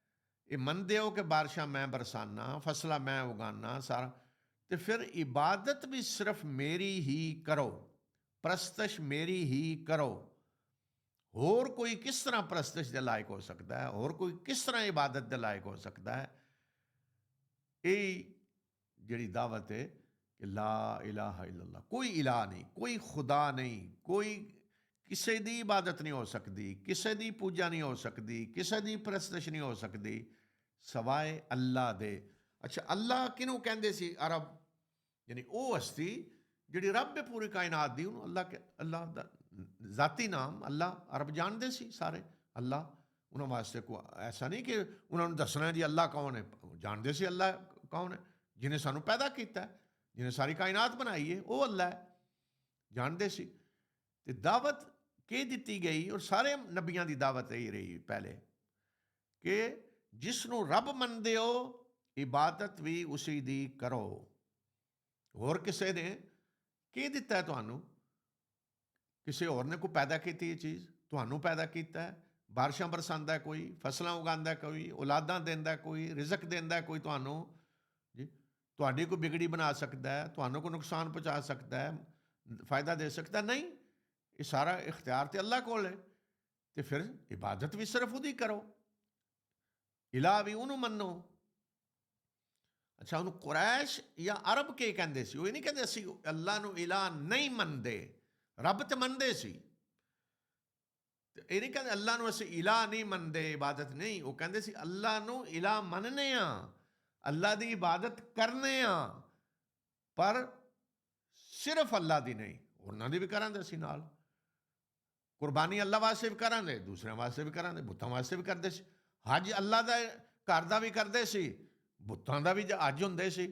ਇਹ ਮੰਨਦੇ ਹੋ ਕਿ ਬਾਰਿਸ਼ਾਂ ਮੈਂ ਬਰਸਾਨਾ, ਫਸਲਾਂ ਮੈਂ ਉਗਾਨਾ ਸਾਰਾ, ਅਤੇ ਫਿਰ ਇਬਾਦਤ ਵੀ ਸਿਰਫ ਮੇਰੀ ਹੀ ਕਰੋ, ਪ੍ਰਸਤਸ਼ ਮੇਰੀ ਹੀ ਕਰੋ। ਹੋਰ ਕੋਈ ਕਿਸ ਤਰ੍ਹਾਂ ਪ੍ਰਸਤਸ਼ ਦੇ ਲਾਇਕ ਹੋ ਸਕਦਾ ਹੈ? ਹੋਰ ਕੋਈ ਕਿਸ ਤਰ੍ਹਾਂ ਇਬਾਦਤ ਦੇ ਲਾਇਕ ਹੋ ਸਕਦਾ ਹੈ? ਇਹ ਜਿਹੜੀ ਦਾਵਤ ਹੈ ਕਿ ਲਾ ਇਲਾਹਾ ਇल्लल्लाह, ਕੋਈ ਇਲਾਹ ਨਹੀਂ, ਕੋਈ ਖੁਦਾ ਨਹੀਂ, ਕੋਈ ਕਿਸੇ ਦੀ ਇਬਾਦਤ ਨਹੀਂ ਹੋ ਸਕਦੀ, ਕਿਸੇ ਦੀ ਪੂਜਾ ਨਹੀਂ ਹੋ ਸਕਦੀ, ਕਿਸੇ ਦੀ ਪ੍ਰਸਤਸ਼ ਨਹੀਂ ਹੋ ਸਕਦੀ ਸਵਾਏ ਅੱਲਾਹ ਦੇ। ਅੱਛਾ, ਅੱਲਾਹ ਕਿਹਨੂੰ ਕਹਿੰਦੇ ਸੀ? ਅਰਬ, ਯਾਨੀ ਉਹ ਹਸਤੀ ਜਿਹੜੀ ਰੱਬ ਹੈ ਪੂਰੀ ਕਾਇਨਾਤ ਦੀ, ਉਹਨੂੰ ਅੱਲਾਹ ਦਾ ਜ਼ਾਤੀ ਨਾਮ ਅੱਲਾਹ ਅਰਬ ਜਾਣਦੇ ਸੀ ਸਾਰੇ। ਅੱਲਾਹ ਉਹਨਾਂ ਵਾਸਤੇ ਕੋਈ ਐਸਾ ਨਹੀਂ ਕਿ ਉਹਨਾਂ ਨੂੰ ਦੱਸਣਾ ਜੀ ਅੱਲਾਹ ਕੌਣ ਹੈ, ਜਾਣਦੇ ਸੀ ਅੱਲਾਹ ਕੌਣ ਹੈ, ਜਿਹਨੇ ਸਾਨੂੰ ਪੈਦਾ ਕੀਤਾ, ਜਿਹਨੇ ਸਾਰੀ ਕਾਇਨਾਤ ਬਣਾਈ ਹੈ, ਉਹ ਅੱਲਾਹ ਹੈ, ਜਾਣਦੇ ਸੀ। ਅਤੇ ਦਾਵਤ ਕੀ ਦਿੱਤੀ ਗਈ? ਔਰ ਸਾਰੇ ਨਬੀਆਂ ਦੀ ਦਾਵਤ ਇਹੀ ਰਹੀ ਪਹਿਲੇ ਕਿ ਜਿਸ ਨੂੰ ਰੱਬ ਮੰਨਦੇ ਹੋ ਇਬਾਦਤ ਵੀ ਉਸੀ ਦੀ ਕਰੋ। ਹੋਰ ਕਿਸੇ ਨੇ ਕੀ ਦਿੱਤਾ ਹੈ ਤੁਹਾਨੂੰ? ਕਿਸੇ ਹੋਰ ਨੇ ਕੋਈ ਪੈਦਾ ਕੀਤੀ ਇਹ ਚੀਜ਼? ਤੁਹਾਨੂੰ ਪੈਦਾ ਕੀਤਾ ਹੈ। ਬਾਰਿਸ਼ਾਂ ਬਰਸਾਉਂਦਾ ਕੋਈ, ਫਸਲਾਂ ਉਗਾਉਂਦਾ ਕੋਈ, ਔਲਾਦਾਂ ਦਿੰਦਾ ਕੋਈ, ਰਿਜ਼ਕ ਦਿੰਦਾ ਕੋਈ ਤੁਹਾਨੂੰ ਜੀ। ਤੁਹਾਡੀ ਕੋਈ ਬਿਗੜੀ ਬਣਾ ਸਕਦਾ ਹੈ, ਤੁਹਾਨੂੰ ਕੋਈ ਨੁਕਸਾਨ ਪਹੁੰਚਾ ਸਕਦਾ ਹੈ, ਫਾਇਦਾ ਦੇ ਸਕਦਾ ਨਹੀਂ। ਇਹ ਸਾਰਾ ਇਖਤਿਆਰ ਤੇ ਅੱਲਾਹ ਕੋਲ ਹੈ। ਅਤੇ ਫਿਰ ਇਬਾਦਤ ਵੀ ਸਿਰਫ ਉਹਦੀ ਕਰੋ, ਇਲਾਹ ਵੀ ਉਹਨੂੰ ਮੰਨੋ। ਅੱਛਾ, ਉਹਨੂੰ ਕੁਰੈਸ਼ ਜਾਂ ਅਰਬ ਕੀ ਕਹਿੰਦੇ ਸੀ? ਉਹ ਇਹ ਨਹੀਂ ਕਹਿੰਦੇ ਅਸੀਂ ਅੱਲਾਹ ਨੂੰ ਇਲਾਹ ਨਹੀਂ ਮੰਨਦੇ, ਰੱਬ ਤੇ ਮੰਨਦੇ ਸੀ। ਤੇ ਇਹ ਨਹੀਂ ਕਹਿੰਦੇ ਅੱਲਾਹ ਨੂੰ ਅਸੀਂ ਇਲਾਹ ਨਹੀਂ ਮੰਨਦੇ, ਇਬਾਦਤ ਨਹੀਂ। ਉਹ ਕਹਿੰਦੇ ਸੀ ਅੱਲਾਹ ਨੂੰ ਇਲਾਹ ਮੰਨਦੇ ਹਾਂ, ਅੱਲਾਹ ਦੀ ਇਬਾਦਤ ਕਰਨੇ ਆ, ਪਰ ਸਿਰਫ ਅੱਲਾਹ ਦੀ ਨਹੀਂ, ਉਹਨਾਂ ਦੀ ਵੀ ਕਰਾਂਗੇ ਅਸੀਂ ਨਾਲ। ਕੁਰਬਾਨੀ ਅੱਲਾਹ ਵਾਸਤੇ ਵੀ ਕਰਾਂਗੇ, ਦੂਸਰਿਆਂ ਵਾਸਤੇ ਵੀ ਕਰਾਂਗੇ, ਬੁੱਤਾਂ ਵਾਸਤੇ ਵੀ ਕਰਦੇ ਸੀ। ਹਜ ਅੱਲਾਹ ਦਾ ਘਰ ਦਾ ਵੀ ਕਰਦੇ ਸੀ, ਬੁੱਤਾਂ ਦਾ ਵੀ ਹਜ ਹੁੰਦੇ ਸੀ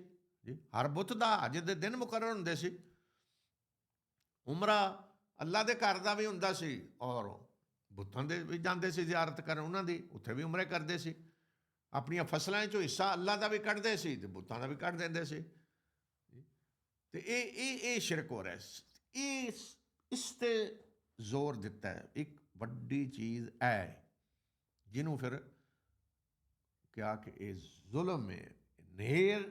ਜੀ। ਹਰ ਬੁੱਤ ਦਾ ਹਜ ਦੇ ਦਿਨ ਮੁਕਰਰ ਹੁੰਦੇ ਸੀ। ਉਮਰਾ ਅੱਲਾਹ ਦੇ ਘਰ ਦਾ ਵੀ ਹੁੰਦਾ ਸੀ, ਔਰ ਬੁੱਤਾਂ ਦੇ ਵੀ ਜਾਂਦੇ ਸੀ ਜ਼ਿਆਰਤ ਕਰਨ ਉਹਨਾਂ ਦੀ, ਉੱਥੇ ਵੀ ਉਮਰੇ ਕਰਦੇ ਸੀ। ਆਪਣੀਆਂ ਫਸਲਾਂ 'ਚੋਂ ਹਿੱਸਾ ਅੱਲਾ ਦਾ ਵੀ ਕੱਢਦੇ ਸੀ ਅਤੇ ਬੁੱਤਾਂ ਦਾ ਵੀ ਕੱਢ ਦਿੰਦੇ ਸੀ। ਅਤੇ ਇਹ ਸ਼ਿਰਕ ਹੋ ਰਿਹਾ। ਇਸ 'ਤੇ ਜ਼ੋਰ ਦਿੱਤਾ ਹੈ। ਇੱਕ ਵੱਡੀ ਚੀਜ਼ ਹੈ ਜਿਹਨੂੰ ਫਿਰ ਕਿਹਾ ਕਿ ਇਹ ਜ਼ੁਲਮ ਹੈ,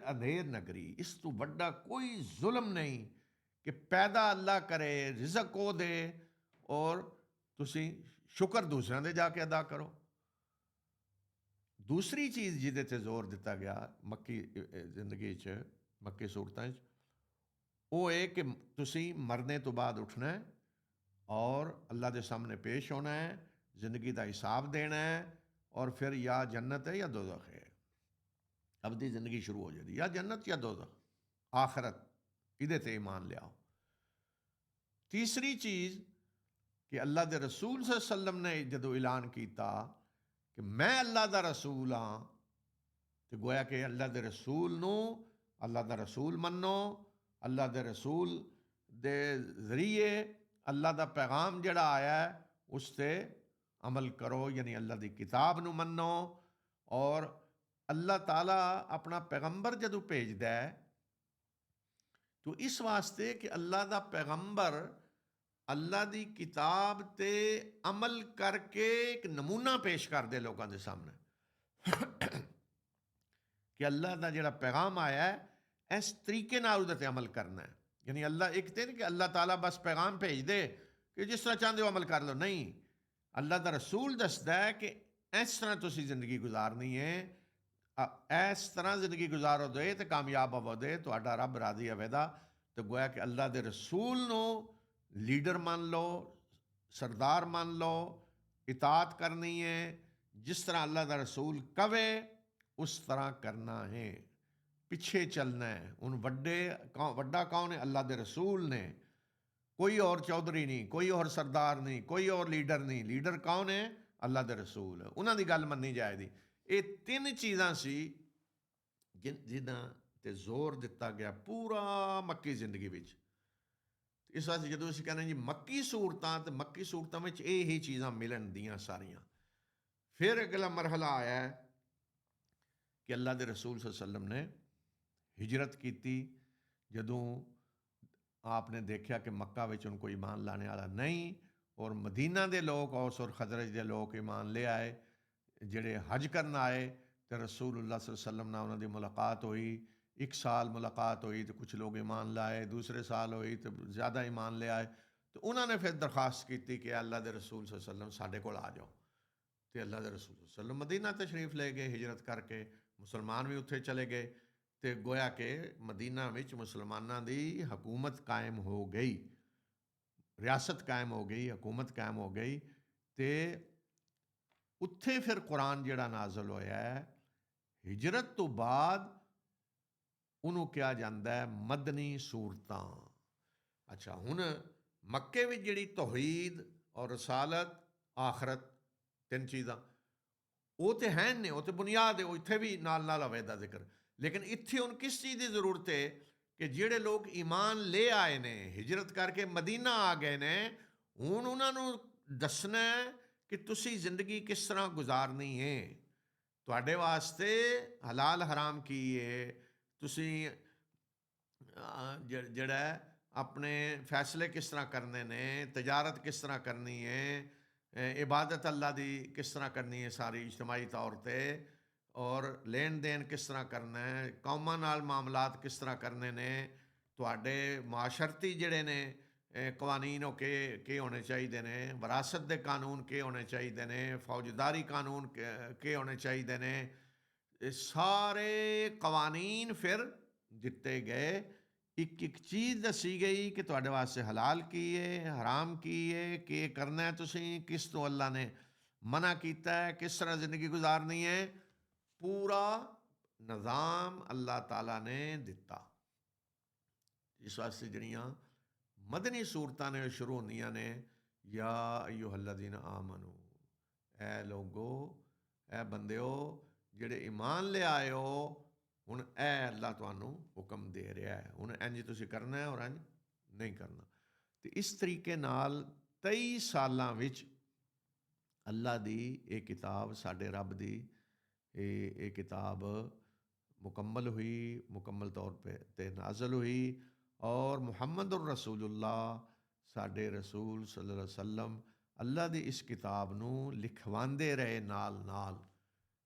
ਅੰਧੇਰ ਨਗਰੀ, ਇਸ ਤੋਂ ਵੱਡਾ ਕੋਈ ਜ਼ੁਲਮ ਨਹੀਂ ਕਿ ਪੈਦਾ ਅੱਲਾ ਕਰੇ, ਰਿਜ਼ਕ ਉਹ ਦੇ, ਔਰ ਤੁਸੀਂ ਸ਼ੁਕਰ ਦੂਸਰਿਆਂ ਦੇ ਜਾ ਕੇ ਅਦਾ ਕਰੋ। ਦੂਸਰੀ ਚੀਜ਼ ਜਿਹਦੇ 'ਤੇ ਜ਼ੋਰ ਦਿੱਤਾ ਗਿਆ ਮੱਕੀ ਜ਼ਿੰਦਗੀ 'ਚ, ਮੱਕੀ ਸੂਰਤਾਂ 'ਚ, ਉਹ ਇਹ ਕਿ ਤੁਸੀਂ ਮਰਨੇ ਤੋਂ ਬਾਅਦ ਉੱਠਣਾ ਹੈ ਔਰ ਅੱਲਾ ਦੇ ਸਾਹਮਣੇ ਪੇਸ਼ ਹੋਣਾ ਹੈ, ਜ਼ਿੰਦਗੀ ਦਾ ਹਿਸਾਬ ਦੇਣਾ ਹੈ, ਔਰ ਫਿਰ ਜਾਂ ਜੰਨਤ ਹੈ ਜਾਂ ਦੋਜ਼ਖ ਹੈ। ਅਬਦੀ ਜ਼ਿੰਦਗੀ ਸ਼ੁਰੂ ਹੋ ਜਾਂਦੀ, ਜਾਂ ਜੰਨਤ ਜਾਂ ਦੋਜ਼ਖ, ਆਖਰਤ। ਇਹਦੇ 'ਤੇ ਈਮਾਨ ਲਿਆਓ। ਤੀਸਰੀ ਚੀਜ਼ ਕਿ ਅੱਲਾ ਦੇ ਰਸੂਲ ਸੱਲੱਲਾਹੁ ਅਲੈहि ਵਸੱਲਮ ਨੇ ਜਦੋਂ ਐਲਾਨ ਕੀਤਾ ਕਿ ਮੈਂ ਅੱਲਾ ਦਾ ਰਸੂਲ ਹਾਂ, ਅਤੇ ਗੋਇਆ ਕਿ ਅੱਲਾ ਦੇ ਰਸੂਲ ਨੂੰ, ਅੱਲਾ ਦਾ ਰਸੂਲ ਮੰਨੋ, ਅੱਲਾ ਦੇ ਰਸੂਲ ਦੇ ਜ਼ਰੀਏ ਅੱਲਾ ਦਾ ਪੈਗਾਮ ਜਿਹੜਾ ਆਇਆ ਉਸ 'ਤੇ ਅਮਲ ਕਰੋ, ਯਾਨੀ ਅੱਲਾ ਦੀ ਕਿਤਾਬ ਨੂੰ ਮੰਨੋ। ਔਰ ਅੱਲਾਹ ਤਾਲਾ ਆਪਣਾ ਪੈਗੰਬਰ ਜਦੋਂ ਭੇਜਦਾ ਹੈ ਤਾਂ ਇਸ ਵਾਸਤੇ ਕਿ ਅੱਲਾ ਦਾ ਪੈਗੰਬਰ ਅੱਲਾ ਦੀ ਕਿਤਾਬ 'ਤੇ ਅਮਲ ਕਰਕੇ ਇੱਕ ਨਮੂਨਾ ਪੇਸ਼ ਕਰਦੇ ਲੋਕਾਂ ਦੇ ਸਾਹਮਣੇ ਕਿ ਅੱਲਾ ਦਾ ਜਿਹੜਾ ਪੈਗਾਮ ਆਇਆ ਹੈ ਇਸ ਤਰੀਕੇ ਨਾਲ ਉਹਦੇ 'ਤੇ ਅਮਲ ਕਰਨਾ ਹੈ। ਯਾਨੀ ਅੱਲਾ ਇੱਕ ਤੇ ਨਹੀਂ ਕਿ ਅੱਲਾਹ ਤਾਲਾ ਬਸ ਪੈਗਾਮ ਭੇਜ ਦੇ ਕਿ ਜਿਸ ਤਰ੍ਹਾਂ ਚਾਹੁੰਦੇ ਹੋ ਅਮਲ ਕਰ ਲਓ, ਨਹੀਂ। ਅੱਲਾ ਦਾ ਰਸੂਲ ਦੱਸਦਾ ਹੈ ਕਿ ਇਸ ਤਰ੍ਹਾਂ ਤੁਸੀਂ ਜ਼ਿੰਦਗੀ ਗੁਜ਼ਾਰਨੀ ਹੈ, ਇਸ ਤਰ੍ਹਾਂ ਜ਼ਿੰਦਗੀ ਗੁਜ਼ਾਰੋਗੇ ਤੇ ਕਾਮਯਾਬ ਹੋਵੋਗੇ, ਤੁਹਾਡਾ ਰੱਬ ਰਾਜ਼ੀ ਹੋਵੇਗਾ। ਤੇ ਗੋਇਆ ਕਿ ਅੱਲਾ ਦੇ ਰਸੂਲ ਨੂੰ ਲੀਡਰ ਮੰਨ ਲਓ, ਸਰਦਾਰ ਮੰਨ ਲਓ, ਇਤਾਅਤ ਕਰਨੀ ਹੈ, ਜਿਸ ਤਰ੍ਹਾਂ ਅੱਲਾ ਦਾ ਰਸੂਲ ਕਵੇ ਉਸ ਤਰ੍ਹਾਂ ਕਰਨਾ ਹੈ, ਪਿੱਛੇ ਚੱਲਣਾ ਹੈ। ਹੁਣ ਵੱਡਾ ਕੌਣ ਹੈ? ਅੱਲਾ ਦੇ ਰਸੂਲ ਨੇ। ਕੋਈ ਹੋਰ ਚੌਧਰੀ ਨਹੀਂ, ਕੋਈ ਹੋਰ ਸਰਦਾਰ ਨਹੀਂ, ਕੋਈ ਹੋਰ ਲੀਡਰ ਨਹੀਂ। ਲੀਡਰ ਕੌਣ ਹੈ? ਅੱਲਾ ਦੇ ਰਸੂਲ। ਉਹਨਾਂ ਦੀ ਗੱਲ ਮੰਨੀ ਜਾਏਗੀ। ਇਹ ਤਿੰਨ ਚੀਜ਼ਾਂ ਸੀ ਜਿਨ੍ਹਾਂ 'ਤੇ ਜ਼ੋਰ ਦਿੱਤਾ ਗਿਆ ਪੂਰਾ ਮੱਕੀ ਜ਼ਿੰਦਗੀ ਵਿੱਚ। ਇਸ ਵਾਸਤੇ ਜਦੋਂ ਅਸੀਂ ਕਹਿੰਦੇ ਜੀ ਮੱਕੀ ਸੂਰਤਾਂ, ਤਾਂ ਮੱਕੀ ਸੂਰਤਾਂ ਵਿੱਚ ਇਹ ਹੀ ਚੀਜ਼ਾਂ ਮਿਲਣ ਦੀਆਂ ਸਾਰੀਆਂ। ਫਿਰ ਅਗਲਾ ਮਰਹਲਾ ਆਇਆ ਕਿ ਅੱਲਾ ਦੇ ਰਸੂਲ ਸੱਲੱਲਾਹੁ ਅਲੈहि ਵਸੱਲਮ ਨੇ ਹਿਜਰਤ ਕੀਤੀ। ਜਦੋਂ ਆਪ ਨੇ ਦੇਖਿਆ ਕਿ ਮੱਕਾ ਵਿੱਚ ਹੁਣ ਕੋਈ ਈਮਾਨ ਲਾਣੇ ਵਾਲਾ ਨਹੀਂ, ਔਰ ਮਦੀਨਾ ਦੇ ਲੋਕ, ਔਸ ਔਰ ਖਜ਼ਰਜ ਦੇ ਲੋਕ ਈਮਾਨ ਲੈ ਆਏ, ਜਿਹੜੇ ਹਜ ਕਰਨ ਆਏ, ਅਤੇ ਰਸੂਲੁल्लाह सल्लल्लाहु अलैहि वसल्लम ਨਾਲ ਉਹਨਾਂ ਦੀ ਮੁਲਾਕਾਤ ਹੋਈ। 1 ਸਾਲ ਮੁਲਾਕਾਤ ਹੋਈ ਅਤੇ ਕੁਛ ਲੋਕ ਈਮਾਨ ਲਾਏ, ਦੂਸਰੇ ਸਾਲ ਹੋਈ ਅਤੇ ਜ਼ਿਆਦਾ ਈਮਾਨ ਲੈ ਆਏ। ਅਤੇ ਉਹਨਾਂ ਨੇ ਫਿਰ ਦਰਖਾਸਤ ਕੀਤੀ ਕਿ ਅੱਲਾ ਦੇ ਰਸੂਲ ਸੱਲੱਲਾਹੁ अलैहि वसल्लम ਸਾਡੇ ਕੋਲ ਆ ਜਾਓ। ਅਤੇ ਅੱਲਾ ਦੇ ਰਸੂਲ ਸੱਲੱਲਾਹੁ अलैहि वसल्लम ਮਦੀਨਾ ਤਸ਼ਰੀਫ ਲੈ ਗਏ ਹਿਜਰਤ ਕਰਕੇ। ਮੁਸਲਮਾਨ ਵੀ ਉੱਥੇ ਚਲੇ ਗਏ ਅਤੇ ਗੋਇਆ ਕਿ ਮਦੀਨਾ ਵਿੱਚ ਮੁਸਲਮਾਨਾਂ ਦੀ ਹਕੂਮਤ ਕਾਇਮ ਹੋ ਗਈ, ਰਿਆਸਤ ਕਾਇਮ ਹੋ ਗਈ, ਹਕੂਮਤ ਕਾਇਮ ਹੋ ਗਈ। ਅਤੇ ਉੱਥੇ ਫਿਰ ਕੁਰਾਨ ਜਿਹੜਾ ਨਾਜ਼ਲ ਹੋਇਆ ਹੈ ਹਿਜਰਤ ਤੋਂ ਬਾਅਦ, ਉਹਨੂੰ ਕਿਹਾ ਜਾਂਦਾ ਹੈ ਮਦਨੀ ਸੂਰਤਾਂ। ਅੱਛਾ, ਹੁਣ ਮੱਕੇ ਵਿੱਚ ਜਿਹੜੀ ਤੌਹੀਦ ਔਰ ਰਸਾਲਤ, ਆਖਰਤ, ਤਿੰਨ ਚੀਜ਼ਾਂ ਉਹ ਤਾਂ ਹੈ ਨੇ, ਉਹ ਤਾਂ ਬੁਨਿਆਦ ਹੈ, ਉਹ ਇੱਥੇ ਵੀ ਨਾਲ ਨਾਲ ਹੋਵੇ ਦਾ ਜ਼ਿਕਰ। ਲੇਕਿਨ ਇੱਥੇ ਹੁਣ ਕਿਸ ਚੀਜ਼ ਦੀ ਜ਼ਰੂਰਤ ਹੈ ਕਿ ਜਿਹੜੇ ਲੋਕ ਈਮਾਨ ਲੈ ਆਏ ਨੇ, ਹਿਜਰਤ ਕਰਕੇ ਮਦੀਨਾ ਆ ਗਏ ਨੇ, ਹੁਣ ਉਹਨਾਂ ਨੂੰ ਦੱਸਣਾ ਕਿ ਤੁਸੀਂ ਜ਼ਿੰਦਗੀ ਕਿਸ ਤਰ੍ਹਾਂ ਗੁਜ਼ਾਰਨੀ ਹੈ, ਤੁਹਾਡੇ ਵਾਸਤੇ ਹਲਾਲ ਹਰਾਮ ਕੀ ਹੈ, ਤੁਸੀਂ ਜਿਹੜਾ ਆਪਣੇ ਫੈਸਲੇ ਕਿਸ ਤਰ੍ਹਾਂ ਕਰਨੇ ਨੇ, ਤਜਾਰਤ ਕਿਸ ਤਰ੍ਹਾਂ ਕਰਨੀ ਹੈ, ਇਬਾਦਤ ਅੱਲਾ ਦੀ ਕਿਸ ਤਰ੍ਹਾਂ ਕਰਨੀ ਹੈ ਸਾਰੀ ਇਜਤਮਾਈ ਤੌਰ 'ਤੇ, ਔਰ ਲੈਣ ਦੇਣ ਕਿਸ ਤਰ੍ਹਾਂ ਕਰਨਾ ਹੈ, ਕੌਮਾਂ ਨਾਲ ਮਾਮਲਾਤ ਕਿਸ ਤਰ੍ਹਾਂ ਕਰਨੇ ਨੇ, ਤੁਹਾਡੇ ਮਾਸ਼ਰਤੀ ਜਿਹੜੇ ਨੇ ਕਵਾਨੀਨ ਉਹ ਕੀ ਹੋਣੇ ਚਾਹੀਦੇ ਨੇ, ਵਿਰਾਸਤ ਦੇ ਕਾਨੂੰਨ ਕੀ ਹੋਣੇ ਚਾਹੀਦੇ ਨੇ, ਫੌਜਦਾਰੀ ਕਾਨੂੰਨ ਕੀ ਹੋਣੇ ਚਾਹੀਦੇ ਨੇ, ਇਹ ਸਾਰੇ ਕਵਾਨੀਨ ਫਿਰ ਦਿੱਤੇ ਗਏ। ਇੱਕ ਇੱਕ ਚੀਜ਼ ਦੱਸੀ ਗਈ ਕਿ ਤੁਹਾਡੇ ਵਾਸਤੇ ਹਲਾਲ ਕੀ ਹੈ, ਹਰਾਮ ਕੀ ਹੈ, ਕੀ ਕਰਨਾ ਹੈ, ਤੁਸੀਂ ਕਿਸ ਤੋਂ ਅੱਲਾ ਨੇ ਮਨਾ ਕੀਤਾ ਹੈ, ਕਿਸ ਤਰ੍ਹਾਂ ਜ਼ਿੰਦਗੀ ਗੁਜ਼ਾਰਨੀ ਹੈ, ਪੂਰਾ ਨਿਜ਼ਾਮ ਅੱਲਾਹ ਤਾਲਾ ਨੇ ਦਿੱਤਾ। ਇਸ ਵਾਸਤੇ ਜਿਹੜੀਆਂ ਮਦਨੀ ਸੂਰਤਾਂ ਨੇ ਉਹ ਸ਼ੁਰੂ ਹੁੰਦੀਆਂ ਨੇ ਯਾ ਅਯੁਹੱਲਜ਼ੀਨਾ ਆਮਨੂ, ਐ ਲੋਗੋ, ਐ ਬੰਦਿਓ ਜਿਹੜੇ ਈਮਾਨ ਲਿਆਏ ਹੋ, ਹੁਣ ਇਹ ਅੱਲਾ ਤੁਹਾਨੂੰ ਹੁਕਮ ਦੇ ਰਿਹਾ ਹੈ, ਹੁਣ ਇੰਝ ਤੁਸੀਂ ਕਰਨਾ ਹੈ ਔਰ ਇੰਝ ਨਹੀਂ ਕਰਨਾ। ਅਤੇ ਇਸ ਤਰੀਕੇ ਨਾਲ 23 ਸਾਲਾਂ ਵਿੱਚ ਅੱਲਾ ਦੀ ਇਹ ਕਿਤਾਬ, ਸਾਡੇ ਰੱਬ ਦੀ ਇਹ ਕਿਤਾਬ मुकम्मल हुई, मुकम्मल तौर पे नाज़िल हुई और मुहम्मदुर रसूलुल्लाह साडे रसूल सल्लल्लाहु अलैहि वसल्लम अल्लाह दी इस किताब नू लिखवांदे रहे नाल नाल,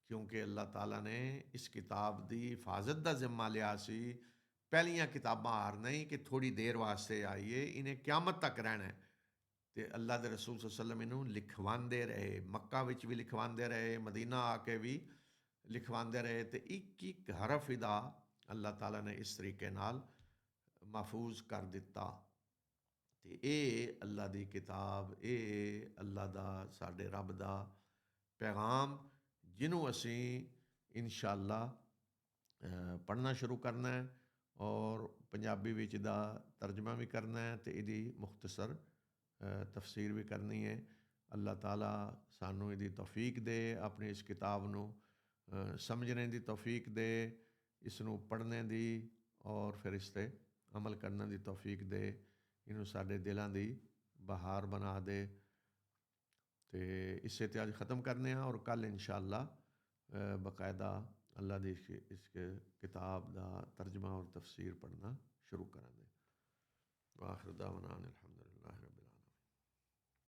क्योंकि अल्लाह ताला ने इस किताब दी हिफाजत दा जिम्मा लिया सी। पहलियां किताबां हार नहीं कि थोड़ी देर वास्ते आइए, इन्हें क़यामत तक रहना है। ते अल्लाह दे रसूल सल्लल्लाहु अलैहि वसल्लम इनू लिखवांदे रहे, मक्का विच भी लिखवांदे रहे, मदीना आके भी लिखवांदे रहे। तो एक एक हरफ इदा अल्लाह ताला ने इस तरीके नाल महफूज कर दिता। ते ये अल्लाह दी किताब, ये अल्लाह दा साडे रब दा पैगाम, जिन्हों असी इंशाअल्लाह पढ़ना शुरू करना है और पंजाबी विच दा तर्जमा भी करना है, तो इहदी मुख्तसर तफसीर भी करनी है। अल्लाह ताला सानू इहदी तौफीक दे, अपनी इस किताब नू समझने की तौफीक दे, इसनू पढ़ने की और फिर इस पर अमल करने की तौफीक दे, इनू साडे दिलों की बहार बना दे। तो इसे तो अज ख़त्म करने और कल इंशाअल्लाह बाकायदा अल्लाह की इस किताब का तर्जमा और तफसीर पढ़ना शुरू करांगे। वाखिर दावना अनिल हम्दुलिल्लाह।